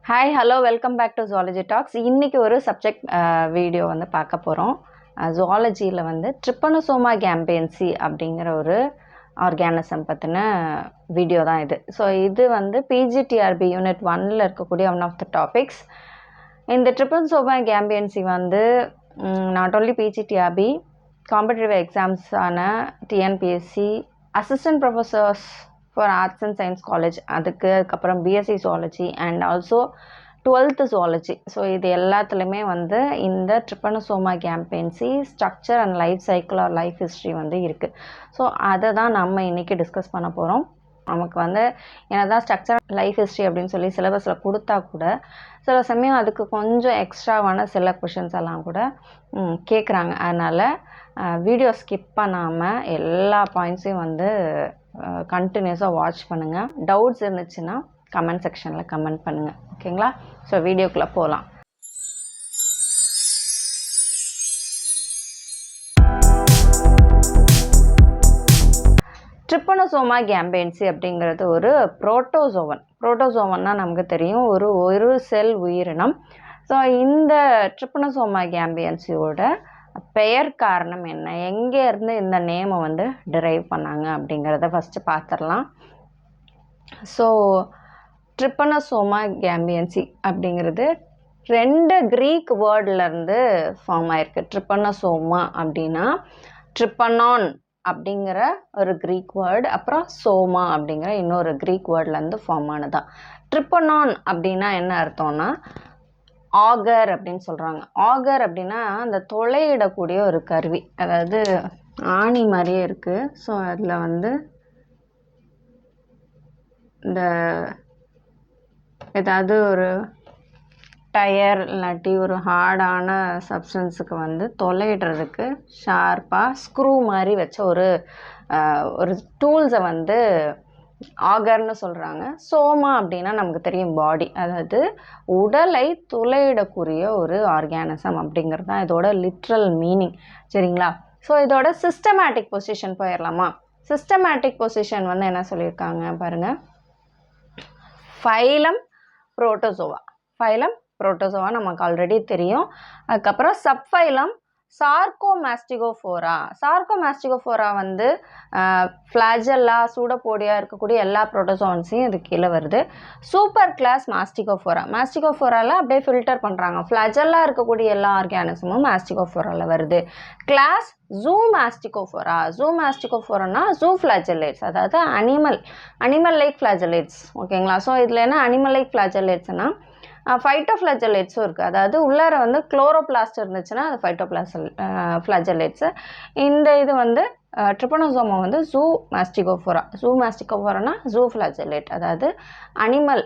Hi hello welcome back to zoology talks. இன்றைக்கி ஒரு subject video வந்து பார்க்க போகிறோம். ஜுவாலஜியில் வந்து ட்ரிப்பனோசோமா கேம்பேன்சி அப்படிங்கிற ஒரு ஆர்கானிசம் பற்றின வீடியோ தான் இது. ஸோ இது வந்து பிஜிடிஆர்பி யூனிட் 1ல் இருக்கக்கூடிய ஒன் ஆஃப் த டாபிக்ஸ். இந்த ட்ரிப்பனோசோமா கேம்பேன்சி வந்து நாட் ஓன்லி பிஜிடிஆர்பி, காம்படிட்டிவ் எக்ஸாம்ஸான TNPSC, assistant professors for arts and science college, அதுக்கப்புறம் BSc zoology and also 12th zoology. So இது எல்லாத்துலேயுமே வந்து இந்த Trypanosoma gambiense structure and life cycle or life history வந்து இருக்குது. ஸோ அதை தான் நம்ம இன்றைக்கி டிஸ்கஸ் பண்ண போகிறோம். நமக்கு வந்து என்னதான் ஸ்ட்ரக்சர் லைஃப் ஹிஸ்ட்ரி அப்படின்னு சொல்லி சிலபஸில் கொடுத்தா கூட சில சமயம் அதுக்கு கொஞ்சம் எக்ஸ்ட்ராவான சில கொஷின்ஸ் எல்லாம் கூட கேட்குறாங்க. அதனால் வீடியோ ஸ்கிப் பண்ணாமல் எல்லா பாயிண்ட்ஸையும் வந்து கண்டினியூஸாக வாட்ச் பண்ணுங்கள். டவுட்ஸ் இருந்துச்சுன்னா கமெண்ட் செக்ஷனில் கமெண்ட் பண்ணுங்கள், ஓகேங்களா? ஸோ வீடியோக்குள்ளே போகலாம். ட்ரிப்பனோசோமா கேம்பேன்சி அப்படிங்கிறது ஒரு புரோட்டோசோவன்னா நமக்கு தெரியும், ஒரு செல் உயிரினம். ஸோ இந்த ட்ரிப்பனோசோமா கேம்பேன்சியோட பெயர் காரணம் என்ன, எங்கேருந்து இந்த நேமை வந்து டிரைவ் பண்ணாங்க அப்படிங்கிறத ஃபஸ்ட்டு பார்த்துடலாம். ஸோ ட்ரிப்பனோசோமா கேம்பேன்சி அப்படிங்கிறது 2 கிரீக் வேர்ட்லேருந்து ஃபார்ம் ஆயிருக்கு. ட்ரிப்பனோசோமா அப்படின்னா ட்ரிப்பனான் அப்படிங்கிற ஒரு கிரீக் வேர்டு, அப்புறம் சோமா அப்படிங்கிற இன்னொரு கிரீக் வேர்ட்லேருந்து ஃபார்ம் ஆனதான். ட்ரிப்பனான் அப்படின்னா என்ன அர்த்தம்னா ஆகர் அப்படின்னு சொல்கிறாங்க. ஆகர் அப்படின்னா அந்த துளையிடக்கூடிய ஒரு கருவி, அதாவது ஆணி மாதிரியே இருக்குது. ஸோ அதில் வந்து இந்த ஏதாவது ஒரு டயர் இல்லாட்டி ஒரு ஹார்டான சப்ஸ்டன்ஸுக்கு வந்து தொலையிடுறதுக்கு ஷார்ப்பாக ஸ்க்ரூ மாதிரி வச்ச ஒரு டூல்ஸை வந்து ஆகர்னு சொல்கிறாங்க. சோமா அப்படின்னா நமக்கு தெரியும் பாடி, அதாவது உடலை துளையிடக்கூடிய ஒரு ஆர்கானிசம் அப்படிங்கிறது தான் இதோட லிட்ரல் மீனிங், சரிங்களா? ஸோ இதோட சிஸ்டமேட்டிக் பொசிஷன் போயிடலாமா? சிஸ்டமேட்டிக் பொசிஷன் வந்து என்ன சொல்லியிருக்காங்க பாருங்கள். ஃபைலம் புரோட்டோசோவா நமக்கு ஆல்ரெடி தெரியும். அதுக்கப்புறம் சப்ஃபைலம் சார்கோமாஸ்டிகோஃபோரா வந்து ஃப்ளாஜெல்லா, சூடோபோடியா இருக்கக்கூடிய எல்லா புரோட்டோசோவன்ஸையும் இது கீழே வருது. சூப்பர் கிளாஸ் மாஸ்டிகோஃபோராவில் அப்படியே ஃபில்டர் பண்ணுறாங்க. ஃப்ளாஜெல்லா இருக்கக்கூடிய எல்லா ஆர்கானிசமும் மாஸ்டிகோஃபோராவில் வருது. கிளாஸ் ஜூமாஸ்டிகோஃபோரானா ஜூஃப்ளாஜெல்லேட்ஸ், அதாவது அனிமல் லைக் ஃப்ளாஜெல்லேட்ஸ், ஓகேங்களா? ஸோ இதில் என்ன அனிமல் லைக் ஃப்ளாஜெல்லேட்ஸ்னால் ஃபைட்டோஃப்ளாஜெல்லேட்ஸும் இருக்குது. அதாவது உள்ளார வந்து குளோரோபிளாஸ்ட் இருந்துச்சுன்னா அது ஃப்ளாஜெல்லேட்ஸு. இந்த இது வந்து ட்ரிப்பனோசோமா வந்து ஜூமாஸ்டிகோஃபோரானா ஜூஃப்ளாஜெல்லேட், அதாவது அனிமல்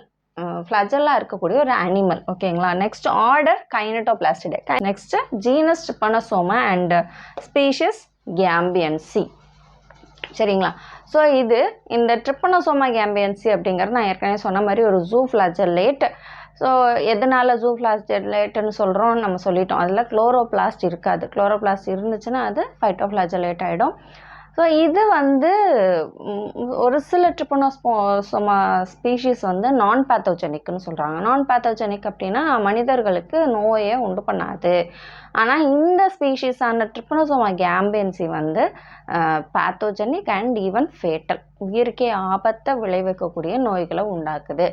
ஃப்ளாஜெல்லா இருக்கக்கூடிய ஒரு அனிமல், ஓகேங்களா? Next order Kinetoplastidae. Next genus Trypanosoma and species gambiense, சரிங்களா? ஸோ இந்த ட்ரிப்பனோசோமா கேம்பியன்சி அப்படிங்கிறது நான் ஏற்கனவே சொன்ன மாதிரி ஒரு ஜூஃப்ளாஜெல்லேட். ஸோ எதனால் ஜூஃப்ளாஜெல்லேட்டுன்னு சொல்கிறோம் நம்ம சொல்லிட்டோம். அதில் குளோரோபிளாஸ்ட் இருக்காது. குளோரோபிளாஸ்ட் இருந்துச்சுன்னா அது ஃபைட்டோஃப்ளாஜெல்லேட் ஆகிடும். ஸோ இது வந்து ஒரு சில ட்ரிப்பனோசோமா ஸ்பீஷீஸ் வந்து நான் பேத்தோஜெனிக்னு சொல்கிறாங்க. நான் பேத்தோஜெனிக் அப்படின்னா மனிதர்களுக்கு நோயை உண்டு பண்ணாது. ஆனால் இந்த ஸ்பீஷீஸான ட்ரிப்பனோசோமா கேம்பேன்சி வந்து பேத்தோஜெனிக் அண்ட் ஈவன் ஃபேட்டல், உயிருக்கே ஆபத்தை விளைவிக்கக்கூடிய நோய்களை உண்டாக்குது.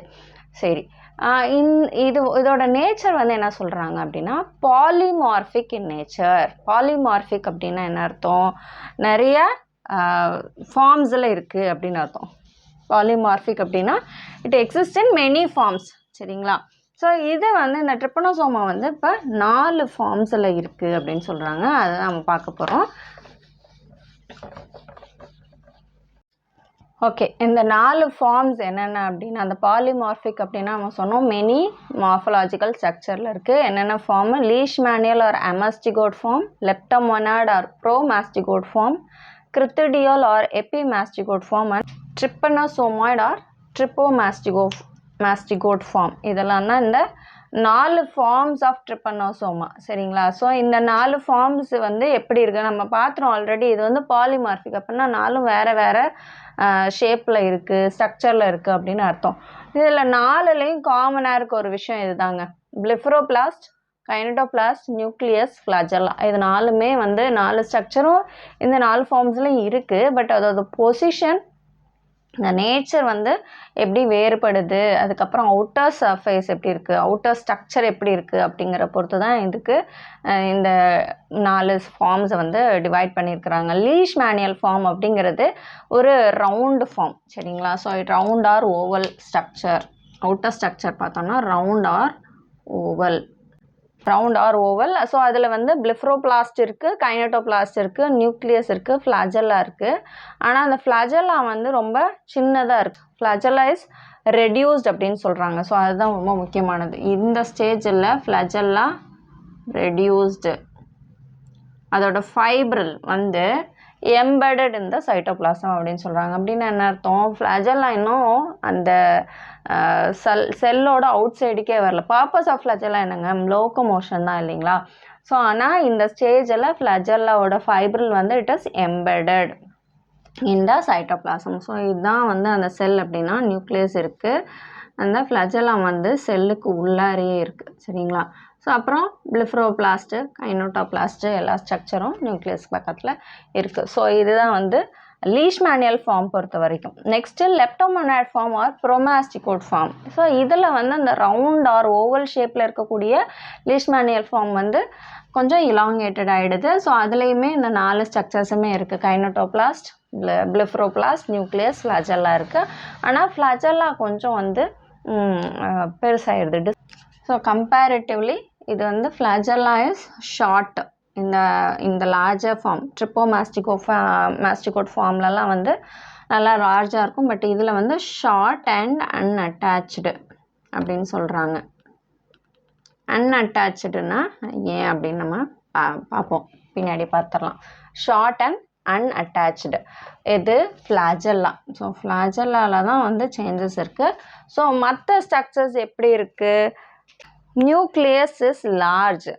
சரி, இதோட நேச்சர் வந்து என்ன சொல்கிறாங்க அப்படின்னா பாலிமார்பிக் இன் நேச்சர். பாலிமார்பிக் அப்படின்னா என்ன அர்த்தம்? நிறைய ஃபார்ம்ஸில் இருக்குது அப்படின்னு அர்த்தம். பாலிமார்பிக் அப்படின்னா it exist in many forms, சரிங்களா? ஸோ இது வந்து இந்த ட்ரிப்பனோசோமா வந்து இப்போ 4 ஃபார்ம்ஸில் இருக்குது அப்படின்னு சொல்கிறாங்க. அதை நம்ம பார்க்க போகிறோம். ஓகே, இந்த 4 ஃபார்ம்ஸ் என்னென்ன அப்படின்னா, அந்த பாலிமார்பிக் அப்படின்னா நம்ம சொன்னோம் மெனி மார்ஃபலாஜிக்கல் ஸ்ட்ரக்சரில் இருக்குது. என்னென்ன form? Leishmanial or amastigote form, leptomonad or promastigote form, crithidial or epimastigote form and trypanosomoid or trypomastigote form. இதெல்லாம் தான் இந்த 4 ஃபார்ம்ஸ் ஆஃப் ட்ரிப்பனோசோமா சரிங்களா. ஸோ இந்த 4 ஃபார்ம்ஸ் வந்து எப்படி இருக்குது நம்ம பார்த்துறோம் ஆல்ரெடி. இது வந்து பாலிமார்பிக் அப்படின்னா 4ம் வேறு வேறு ஷேப்பில் இருக்குது, ஸ்ட்ரக்சரில் இருக்குது அப்படின்னு அர்த்தம். இதில் 4லேயும் காமனாக இருக்க ஒரு விஷயம் இதுதாங்க. பிளிஃபரோபிளாஸ்ட், கைனடோபிளாஸ்ட், நியூக்ளியஸ், ஃப்ளாஜெல்லா. இது 4மே வந்து 4 ஸ்ட்ரக்சரும் இந்த 4 ஃபார்ம்ஸ்லையும் இருக்குது. பட் அதோட பொசிஷன், இந்த நேச்சர் வந்து எப்படி வேறுபடுது, அதுக்கப்புறம் அவுட்டர் சர்ஃபேஸ் எப்படி இருக்குது, அவுட்டர் ஸ்ட்ரக்சர் எப்படி இருக்குது அப்படிங்கிற பொறுத்து தான் இதுக்கு இந்த 4 ஃபார்ம்ஸை வந்து டிவைட் பண்ணியிருக்கிறாங்க. லீஷ்மேனியல் ஃபார்ம் அப்படிங்கிறது ஒரு ரவுண்டு ஃபார்ம் சரிங்களா. So round or oval structure. Outer structure பார்த்தோம்னா ரவுண்ட் ஆர் ஓவல். ஸோ அதில் வந்து பிளிஃபரோபிளாஸ்ட் இருக்குது, கைனட்டோபிளாஸ்ட் இருக்குது, நியூக்ளியஸ் இருக்குது, ஃப்ளாஜெல்லா இருக்குது. ஆனால் அந்த ஃப்ளாஜெல்லா வந்து ரொம்ப சின்னதாக இருக்குது. ஃப்ளாஜெல்லா இஸ் ரெடியூஸ்ட் அப்படின்னு சொல்கிறாங்க. ஸோ அதுதான் ரொம்ப முக்கியமானது. இந்த ஸ்டேஜில் ஃப்ளாஜெல்லா ரெடியூஸ்டு. அதோட ஃபைப்ரல் வந்து எம்பெடட் இந்த சைட்டோபிளாசம் அப்படின்னு சொல்கிறாங்க. அப்படின்னு என்ன அர்த்தம், ஃப்ளாஜெல்லா இன்னும் அந்த செல்லோட அவுட் சைடுக்கே வரல. பர்பஸ் ஆஃப் ஃப்ளாஜெல்லா என்னங்க, லோக்கோமோஷன் தான் இல்லைங்களா. ஸோ ஆனால் இந்த ஸ்டேஜில் ஃப்ளாஜெல்லாவோட ஃபைப்ரல் வந்து இட் இஸ் எம்பெடட் இந்த சைட்டோபிளாசம். ஸோ இதுதான் வந்து அந்த செல் அப்படின்னா நியூக்ளியஸ் இருக்குது, அந்த ஃப்ளாஜெல்லா வந்து செல்லுக்கு உள்ளாரையே இருக்குது சரிங்களா. ஸோ அப்புறம் பிளிஃபரோபிளாஸ்ட்டு, கைனோட்டோபிளாஸ்ட்டு எல்லா ஸ்ட்ரக்சரும் நியூக்ளியஸ் பக்கத்தில் இருக்குது. ஸோ இதுதான் வந்து லீஷ்மேனியல் ஃபார்ம் பொறுத்த வரைக்கும். Next leptomonad form or promastigote form. So இதில் வந்து அந்த ரவுண்ட் ஆர் ஓவல் ஷேப்பில் இருக்கக்கூடிய லீஷ்மேனியல் ஃபார்ம் வந்து கொஞ்சம் இலாங்கேட்டட் ஆகிடுது. ஸோ அதுலேயுமே இந்த 4 ஸ்ட்ரக்சர்ஸுமே இருக்குது. கைனோட்டோபிளாஸ்ட், பிளிஃபரோபிளாஸ்ட், நியூக்ளியஸ், ஃப்ளாஜெல்லா இருக்குது. ஆனால் ஃப்ளாஜெல்லா கொஞ்சம் வந்து பெருசாகிடுது. ஸோ கம்பேரிட்டிவ்லி இது வந்து ஃப்ளாஜெல்லா இஸ் ஷார்ட். இந்த லார்ஜர் ஃபார்ம் மாஸ்டிகோட் ஃபார்ம்லலாம் வந்து நல்லா லார்ஜாக இருக்கும். பட் இதில் வந்து ஷார்ட் அண்ட் அன்அட்டாச்சு அப்படின்னு சொல்கிறாங்க. அன்அட்டாச்சுன்னா ஏன் அப்படின்னு நம்ம பார்ப்போம், பின்னாடி பார்த்துடலாம். ஷார்ட் அண்ட் அன்அட்டாச்சு இது ஃப்ளாஜெல்லா. ஸோ ஃப்ளாஜெல்லாவில் தான் வந்து சேஞ்சஸ் இருக்குது. ஸோ மற்ற ஸ்ட்ரக்சர்ஸ் எப்படி இருக்குது, நியூக்ளியஸ் இஸ் லார்ஜ்.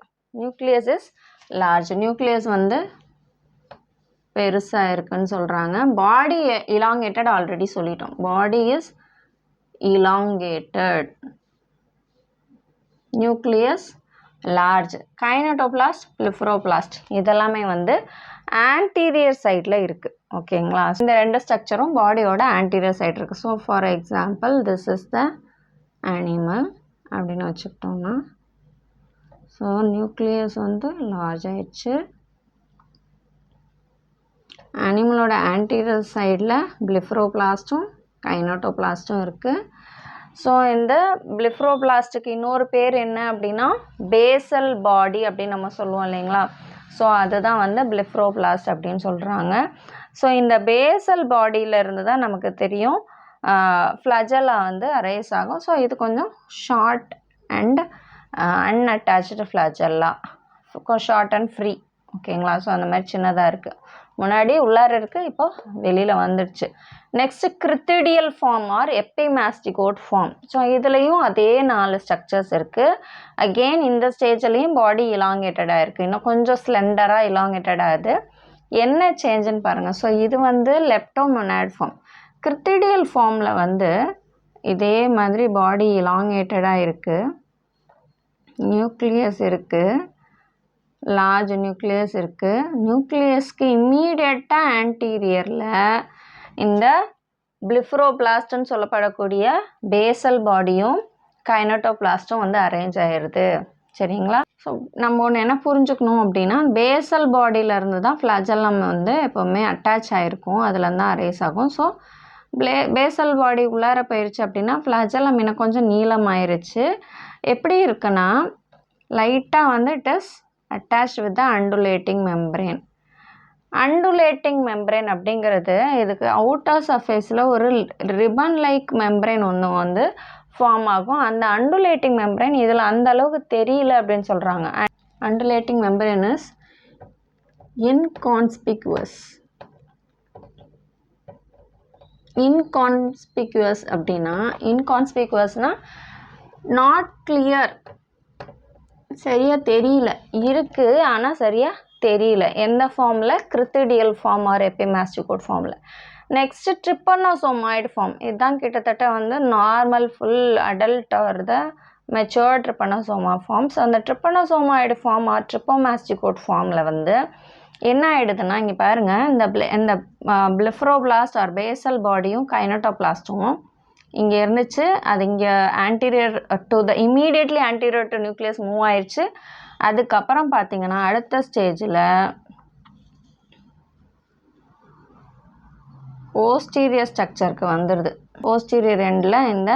நியூக்ளியஸ் வந்து பெருசாக இருக்குன்னு சொல்கிறாங்க. பாடி இலாங்கேட்டட் ஆல்ரெடி சொல்லிட்டோம். Body is elongated. Nucleus large. Kinetoplast, blepharoplast இதெல்லாமே வந்து ஆன்டீரியர் சைடில் இருக்குது ஓகேங்களா. இந்த 2 ஸ்ட்ரக்சரும் பாடியோட ஆன்டீரியர் சைடு இருக்குது. So for example this is the animal அப்படின்னு வச்சுக்கிட்டோம்னா, ஸோ நியூக்ளியஸ் வந்து லார்ஜ் ஆயிடுச்சு. அனிமலோட ஆன்டீரியர் சைடில் பிளிஃபரோபிளாஸ்ட்டும் கைனோட்டோபிளாஸ்ட்டும் இருக்குது. ஸோ இந்த பிளிஃபரோபிளாஸ்ட்டுக்கு இன்னொரு பேர் என்ன அப்படின்னா பேசல் பாடி அப்படின்னு நம்ம சொல்லுவோம் இல்லைங்களா. ஸோ அதுதான் வந்து பிளிஃபரோபிளாஸ்ட் அப்படின்னு சொல்கிறாங்க. ஸோ இந்த பேசல் பாடியிலேருந்து தான் நமக்கு தெரியும் ஃப்ளாஜெல்லா வந்து அரைஸ் ஆகும். ஸோ இது கொஞ்சம் short and unattached flagella, short and free ஓகேங்களா. ஸோ அந்த மாதிரி சின்னதாக இருக்குது, முன்னாடி உள்ளார இருக்குது, இப்போ வெளியில் வந்துடுச்சு. Next crithidial form or epimastigote form. So இதுலேயும் அதே 4 ஸ்ட்ரக்சர்ஸ் இருக்குது. அகெயின் இந்த ஸ்டேஜ்லேயும் பாடி இலாங்கேட்டடாக இருக்குது, இன்னும் கொஞ்சம் ஸ்லெண்டராக இலாங்கேட்டடாகுது. என்ன சேஞ்சுன்னு பாருங்கள். ஸோ இது வந்து லெப்டோமொனாட் ஃபார்ம். கிரித்திடியல் ஃபார்மில் வந்து இதே மாதிரி பாடி இலாங்கேட்டடாக இருக்குது, நியூக்ளியஸ் இருக்குது, லார்ஜ் நியூக்ளியஸ் இருக்குது. நியூக்ளியஸ்க்கு இம்மீடியட்டாக ஆன்டீரியரில் இந்த பிளிஃபரோபிளாஸ்ட்னு சொல்லப்படக்கூடிய பேசல் பாடியும் கைனட்டோபிளாஸ்ட்டும் வந்து அரேஞ்ச் ஆகிடுது சரிங்களா. ஸோ நம்ம ஒன்று என்ன புரிஞ்சுக்கணும் அப்படின்னா, பேசல் பாடியிலேருந்து தான் ஃப்ளாஜெல்லம் வந்து எப்போவுமே அட்டாச் ஆகிருக்கும், அதுலேருந்து தான் அரேஸ் ஆகும். ஸோ பேசல் பாடி உள்ளார போயிடுச்சு அப்படின்னா ஃப்ளாஜெல்லம் இன்னும் கொஞ்சம் நீளமாயிருச்சு. எப்படி இருக்குன்னா லைட்டாக வந்து it is attached with the undulating membrane. அண்டுலேட்டிங் membrane அப்படிங்கிறது இதுக்கு அவுட்டர் சர்ஃபேஸில் ஒரு ரிப்பன் லைக் மெம்பரேன் ஒன்று வந்து ஃபார்ம் ஆகும். அந்த அண்டுலேட்டிங் மெம்பரேன் இதில் அந்த அளவுக்கு தெரியல அப்படின்னு சொல்கிறாங்க. அண்டுலேட்டிங் மெம்பரேன் இஸ் இன்கான்ஸ்பிகுவஸ். இன்கான்ஸ்பிகுவஸ் அப்படின்னா, இன்கான்ஸ்பிகுவஸ்னால் நாட் கிளியர் சரியாக தெரியல, இருக்குது ஆனால் சரியாக தெரியல எந்த ஃபார்மில், கிரித்திடியல் ஃபார்ம் ஆர் எபிமாஸ்டிகோட் ஃபார்மில். நெக்ஸ்ட்டு ட்ரிப்பனோசோமாய்டு ஃபார்ம், இதுதான் கிட்டத்தட்ட வந்து normal full adult or the matured trypanosoma forms. அந்த ட்ரிப்பனோசோமாய்டு ஃபார்ம் ஆர் ட்ரிப்போமாஸ்டிகோட் ஃபார்மில் வந்து என்ன ஆகிடுதுன்னா, இங்கே பாருங்கள், இந்த பிளிஃப்ரோபிளாஸ்ட் ஆர் பேசல் பாடியும் கைனட்டோபிளாஸ்ட்டும் இங்கே இருந்துச்சு. அது இங்கே anterior to the immediately anterior to nucleus move ஆயிடுச்சு. அதுக்கப்புறம் பார்த்தீங்கன்னா அடுத்த ஸ்டேஜில் போஸ்டீரியர் ஸ்ட்ரக்சருக்கு வந்துடுது. போஸ்டீரியர் எண்டில் இந்த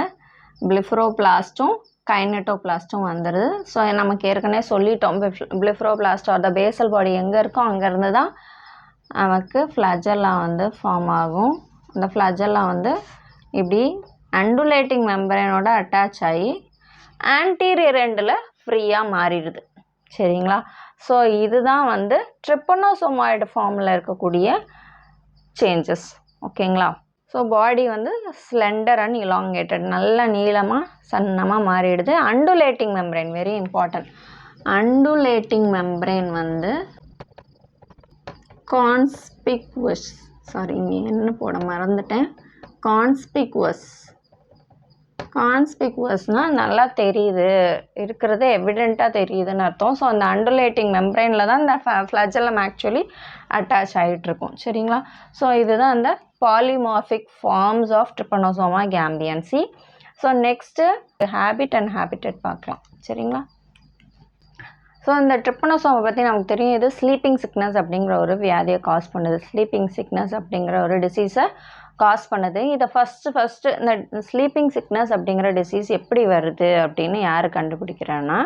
பிளிஃப்ரோபிளாஸ்ட்டும் கைனட்டோபிளாஸ்ட்டும் வந்துடுது. ஸோ நமக்கு ஏற்கனவே சொல்லிட்டோம், பிளிஃப்ரோபிளாஸ்ட் ஆர் த பேசல் பாடி எங்கே இருக்கோ அங்கேருந்து தான் நமக்கு ஃப்ளஜெல்லா வந்து ஃபார்ம் ஆகும். அந்த ஃப்ளஜெல்லா வந்து இப்படி அண்டுலேட்டிங் மெம்பரேனோட அட்டாச் ஆகி ஆன்டீரியர் எண்டில் ஃப்ரீயாக மாறிடுது. சரிங்களா? ஸோ இதுதான் வந்து ட்ரிப்பனோசோமாய்டு ஃபார்மில் இருக்கக்கூடிய சேஞ்சஸ். ஓகேங்களா? ஸோ பாடி வந்து ஸ்லெண்டர் அண்ட் இலாங்கேட்டட், நல்ல நீளமாக சன்னமாக மாறிடுது. அண்டுலேட்டிங் மெம்பரேன் வெரி இம்பார்ட்டன்ட். அண்டுலேட்டிங் மெம்பரேன் வந்து கான்ஸ்பிகுவஸ், சாரி இங்கே என்ன போட மறந்துட்டேன், கான்ஸ்பிகுவஸ்னால் நல்லா தெரியுது, இருக்கிறது எவிடெண்ட்டாக தெரியுதுன்னு அர்த்தம். ஸோ அந்த அண்டுலேட்டிங் மெம்பரேனில் தான் இந்த ஃப்ளஜெல்லம் ஆக்சுவலி அட்டாச் ஆகிட்டுருக்கும். சரிங்களா? ஸோ இதுதான் அந்த polymorphic forms of Trypanosoma gambiense. So next habit and habitat பார்க்கலாம். சரிங்களா? ஸோ இந்த ட்ரிப்பனோசோமை பற்றி நமக்கு தெரியும், இது ஸ்லீப்பிங் சிக்னஸ் அப்படிங்கிற ஒரு வியாதியை காஸ் பண்ணுது. ஸ்லீப்பிங் சிக்னஸ் அப்படிங்கிற ஒரு டிசீஸை காஸ் பண்ணுது. இதை ஃபஸ்ட்டு இந்த ஸ்லீப்பிங் சிக்னஸ் அப்படிங்கிற டிசீஸ் எப்படி வருது அப்படின்னு யார் கண்டுபிடிக்கிறான்னா,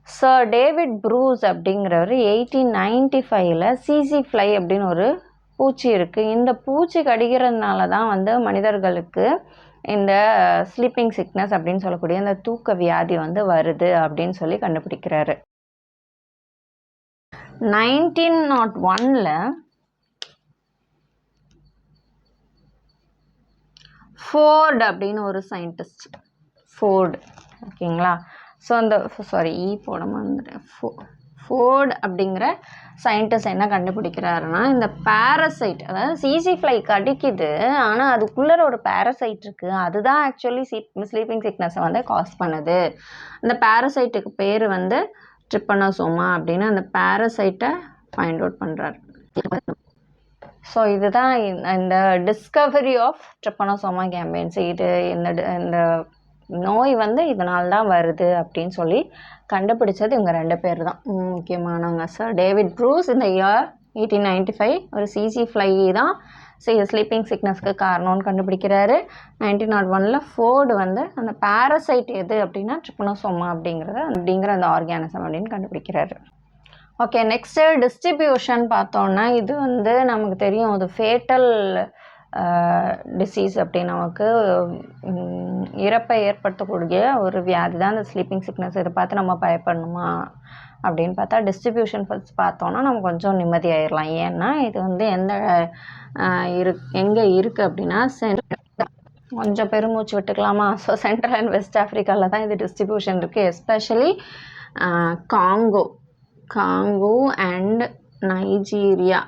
சர் டேவிட் ப்ரூஸ் அப்படிங்கிறவர் 1895 சிசி ஃப்ளை அப்படின்னு ஒரு பூச்சி இருக்குது. இந்த பூச்சி கடிக்கிறதுனால தான் வந்து மனிதர்களுக்கு இந்த ஸ்லீப்பிங் சிக்னஸ் அப்படின்னு சொல்லக்கூடிய இந்த தூக்க வியாதி வந்து வருது அப்படின்னு சொல்லி கண்டுபிடிக்கிறாரு. 1901 ஃபோர்டு அப்படின்னு ஒரு சயின்டிஸ்ட், ஃபோர்டு, ஓகேங்களா? ஸோ அந்த போட மறந்துட்டேன். ஃபோர்டு அப்படிங்கிற சயின்டிஸ்ட் என்ன கண்டுபிடிக்கிறாருன்னா, இந்த பேரசைட், அதாவது சிசி ஃப்ளை கடிக்குது, ஆனால் அதுக்குள்ளே ஒரு பேரசைட் இருக்குது, அதுதான் ஆக்சுவலி ஸ்லீப்பிங் சிக்னஸை வந்து காஸ் பண்ணுது. அந்த பேரசைட்டுக்கு பேர் வந்து ட்ரிப்பனோசோமா அப்படின்னு அந்த பேரசைட்டை ஃபைண்ட் அவுட் பண்ணுறாரு. ஸோ இதுதான் இந்த டிஸ்கவரி ஆஃப் ட்ரிப்பனோசோமா கேம்பியன்சி. இது இந்த நோய் வந்து இதனால தான் வருது அப்படின்னு சொல்லி கண்டுபிடிச்சது இவங்க 2 பேர் தான் முக்கியமானவங்க. சார் டேவிட் ப்ரூஸ் இந்த இயர் 1895 ஒரு சிசி ஃப்ளை தான் ஸ்லீப்பிங் சிக்னஸ்க்கு காரணம்னு கண்டுபிடிக்கிறாரு. 1901 ஃபோர்டு வந்து அந்த பேரசைட் எது அப்படின்னா ட்ரிப்பனோசோமா அப்படிங்கிற அந்த ஆர்கானிசம் அப்படின்னு கண்டுபிடிக்கிறாரு. ஓகே, நெக்ஸ்ட்டு டிஸ்ட்ரிபியூஷன் பார்த்தோன்னா, இது வந்து நமக்கு தெரியும், அது ஃபேட்டல் டிசீஸ் அப்படின்னு நமக்கு இறப்பை ஏற்படுத்தக்கூடிய ஒரு வியாதி தான் இந்த ஸ்லீப்பிங் சிக்னஸ். இதை பார்த்து நம்ம பயப்படணுமா அப்படின்னு பார்த்தா, டிஸ்ட்ரிபியூஷன் ஃபர்ஸ்ட் பார்த்தோன்னா நம்ம கொஞ்சம் நிம்மதியாயிடலாம். ஏன்னா இது வந்து எங்கே இருக்குது அப்படின்னா, கொஞ்சம் பெருமூச்சு விட்டுக்கலாமா? ஸோ சென்ட்ரல் அண்ட் வெஸ்ட் ஆஃப்ரிக்காவில் தான் இது டிஸ்ட்ரிபியூஷன் இருக்குது. எஸ்பெஷலி காங்கோ அண்ட் நைஜீரியா,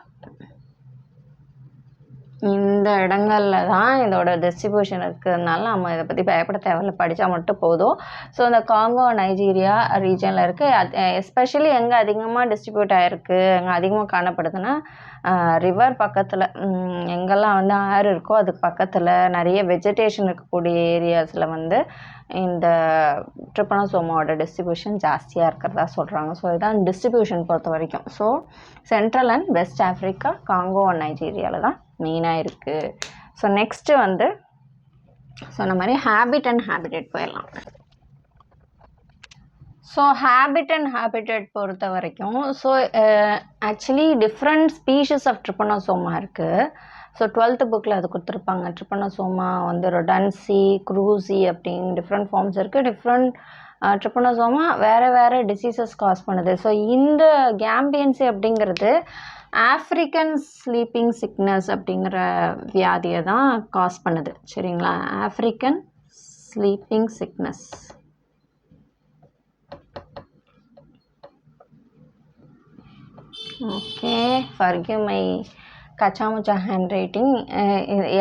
இந்த இடங்களில் தான் இதோட டிஸ்ட்ரிபியூஷன் இருக்கிறதுனால நம்ம இதை பற்றி பயப்பட தேவையில்ல, படித்தா மட்டும் போதும். ஸோ இந்த காங்கோ நைஜீரியா ரீஜனில் இருக்குது. எஸ்பெஷலி எங்கே அதிகமாக டிஸ்ட்ரிபியூட் ஆகிருக்கு, எங்கே அதிகமாக காணப்படுதுன்னா ரிவர் பக்கத்தில், எங்கெல்லாம் வந்து ஆறு இருக்கோ அதுக்கு பக்கத்தில் நிறைய வெஜிடேஷன் இருக்கக்கூடிய ஏரியாஸில் வந்து இந்த ட்ரிப்பனோசோமாவோட டிஸ்ட்ரிபியூஷன் ஜாஸ்தியாக இருக்கிறதா சொல்கிறாங்க. ஸோ இதுதான் டிஸ்ட்ரிபியூஷன் பொறுத்த வரைக்கும். So central and west Africa, Congo and நைஜீரியாவில் தான் மெயினாக இருக்குது. ஸோ நெக்ஸ்ட்டு வந்து சொன்ன மாதிரி ஹேபிட் அண்ட் ஹேபிட்டட் போயிடலாம். ஸோ ஹேபிட் அண்ட் ஹேபிட்டட் பொறுத்த வரைக்கும், so actually different species of trypanosoma இருக்குது. ஸோ 12th புக்கில் அது கொடுத்துருப்பாங்க. ட்ரிப்பனோசோமா வந்து ரொடன்சி, க்ரூசி அப்படின்னு டிஃப்ரெண்ட் ஃபார்ம்ஸ் இருக்குது. டிஃப்ரெண்ட் ட்ரிப்பனோசோமா வேறு டிசீசஸ் காஸ் பண்ணுது. ஸோ இந்த கேம்பியன்சி அப்படிங்கிறது ஆஃப்ரிக்கன் ஸ்லீப்பிங் சிக்னஸ் அப்படிங்கிற வியாதியை தான் காஸ் பண்ணுது. சரிங்களா? African sleeping sickness. Okay, forgive my கச்சாமுச்சா ஹேண்ட் ரைட்டிங்.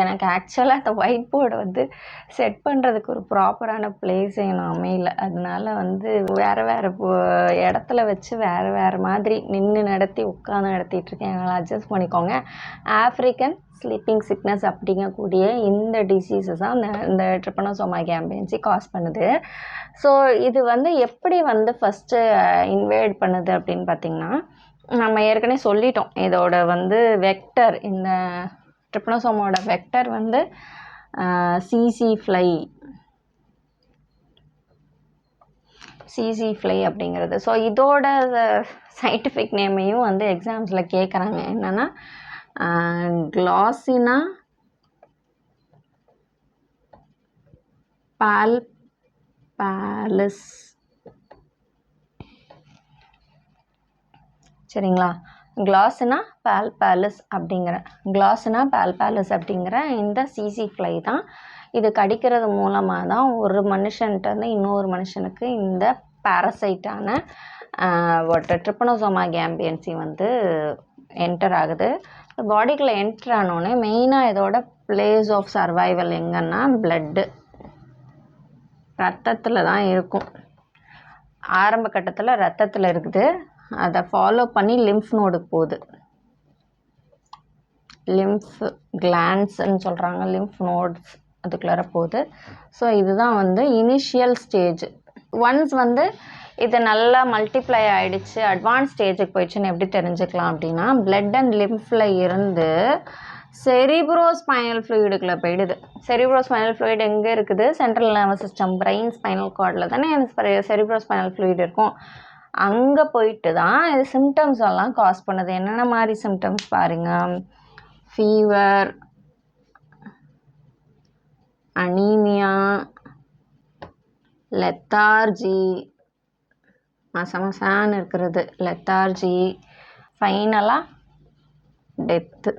எனக்கு ஆக்சுவலாக அந்த ஒயிட் போர்டை வந்து செட் பண்ணுறதுக்கு ஒரு ப்ராப்பரான பிளேஸ் எனக்கு அமையல. அதனால வந்து வேறு வேறு இடத்துல வச்சு வேறு மாதிரி நின்று நடத்தி உட்காந்து நடத்திட்டுருக்கேன். எங்களை அட்ஜஸ்ட் பண்ணிக்கோங்க. ஆஃப்ரிக்கன் ஸ்லீப்பிங் சிக்னஸ் அப்படிங்கக்கூடிய இந்த டிசீஸஸ் தான் இந்த ட்ரிப்பனோசோமா கேம்பியன்சி காஸ் பண்ணுது. ஸோ இது வந்து எப்படி வந்து ஃபஸ்ட்டு இன்வைட் பண்ணுது அப்படின்னு பார்த்திங்கன்னா, நம்ம ஏற்கனவே சொல்லிட்டோம். இதோட வந்து வெக்டர், இந்த ட்ரிப்பனோசோமோட வெக்டர் வந்து சிசி ஃப்ளை அப்படிங்கிறது. ஸோ இதோட சயின்டிஃபிக் நேமையும் வந்து எக்ஸாம்ஸில் கேட்குறாங்க. என்னென்னா கிளாசினா பால்பாலிஸ். சரிங்களா? கிளாசினா பால்பாலிஸ் அப்படிங்கிற இந்த சிசி ஃப்ளை தான். இது கடிக்கிறது மூலமாக தான் ஒரு மனுஷன்ட்டு இன்னொரு மனுஷனுக்கு இந்த பாரசைட்டான ட்ரிப்பனோசோமா கேம்பியன்சி வந்து என்டர் ஆகுது. பாடிக்குள்ளே என்டர் ஆனோடனே மெயினாக இதோட பிளேஸ் ஆஃப் சர்வைவல் எங்கன்னா பிளட்டு, ரத்தத்தில் தான் இருக்கும். ஆரம்ப கட்டத்தில் ரத்தத்தில் இருக்குது. அதை ஃபாலோ பண்ணி லிம்ஃப் நோடுக்கு போகுது. லிம்ஃப் கிளான்ஸ்ன்னு சொல்கிறாங்க, லிம்ஃப் நோட்ஸ் அதுக்குள்ளார போகுது. ஸோ இதுதான் வந்து இனிஷியல் ஸ்டேஜ். ஒன்ஸ் வந்து இது நல்லா மல்டிப்ளை ஆகிடுச்சு, அட்வான்ஸ் ஸ்டேஜுக்கு போயிடுச்சுன்னு எப்படி தெரிஞ்சுக்கலாம் அப்படின்னா, பிளட் அண்ட் லிம்ஃபில் இருந்து செரிப்ரோஸ்பைனல் ஃப்ளூயிடுக்குள்ளே போயிடுது. செரிப்ரோஸ்பைனல் ஃப்ளூயிட் எங்கே இருக்குது? Central nervous system, brain, spinal கார்டில் தானே செரிப்ரோஸ்பைனல் ஃப்ளூயிட் இருக்கும். அங்கே போயிட்டு தான் இது சிம்டம்ஸ் எல்லாம் காஸ் பண்ணுது. என்னென்ன மாதிரி சிம்டம்ஸ் பாருங்கள். ஃபீவர், அனீமியா, லெத்தார்ஜி, மசமசான்னு இருக்கிறது லெத்தார்ஜி, ஃபைனலாக டெத்து.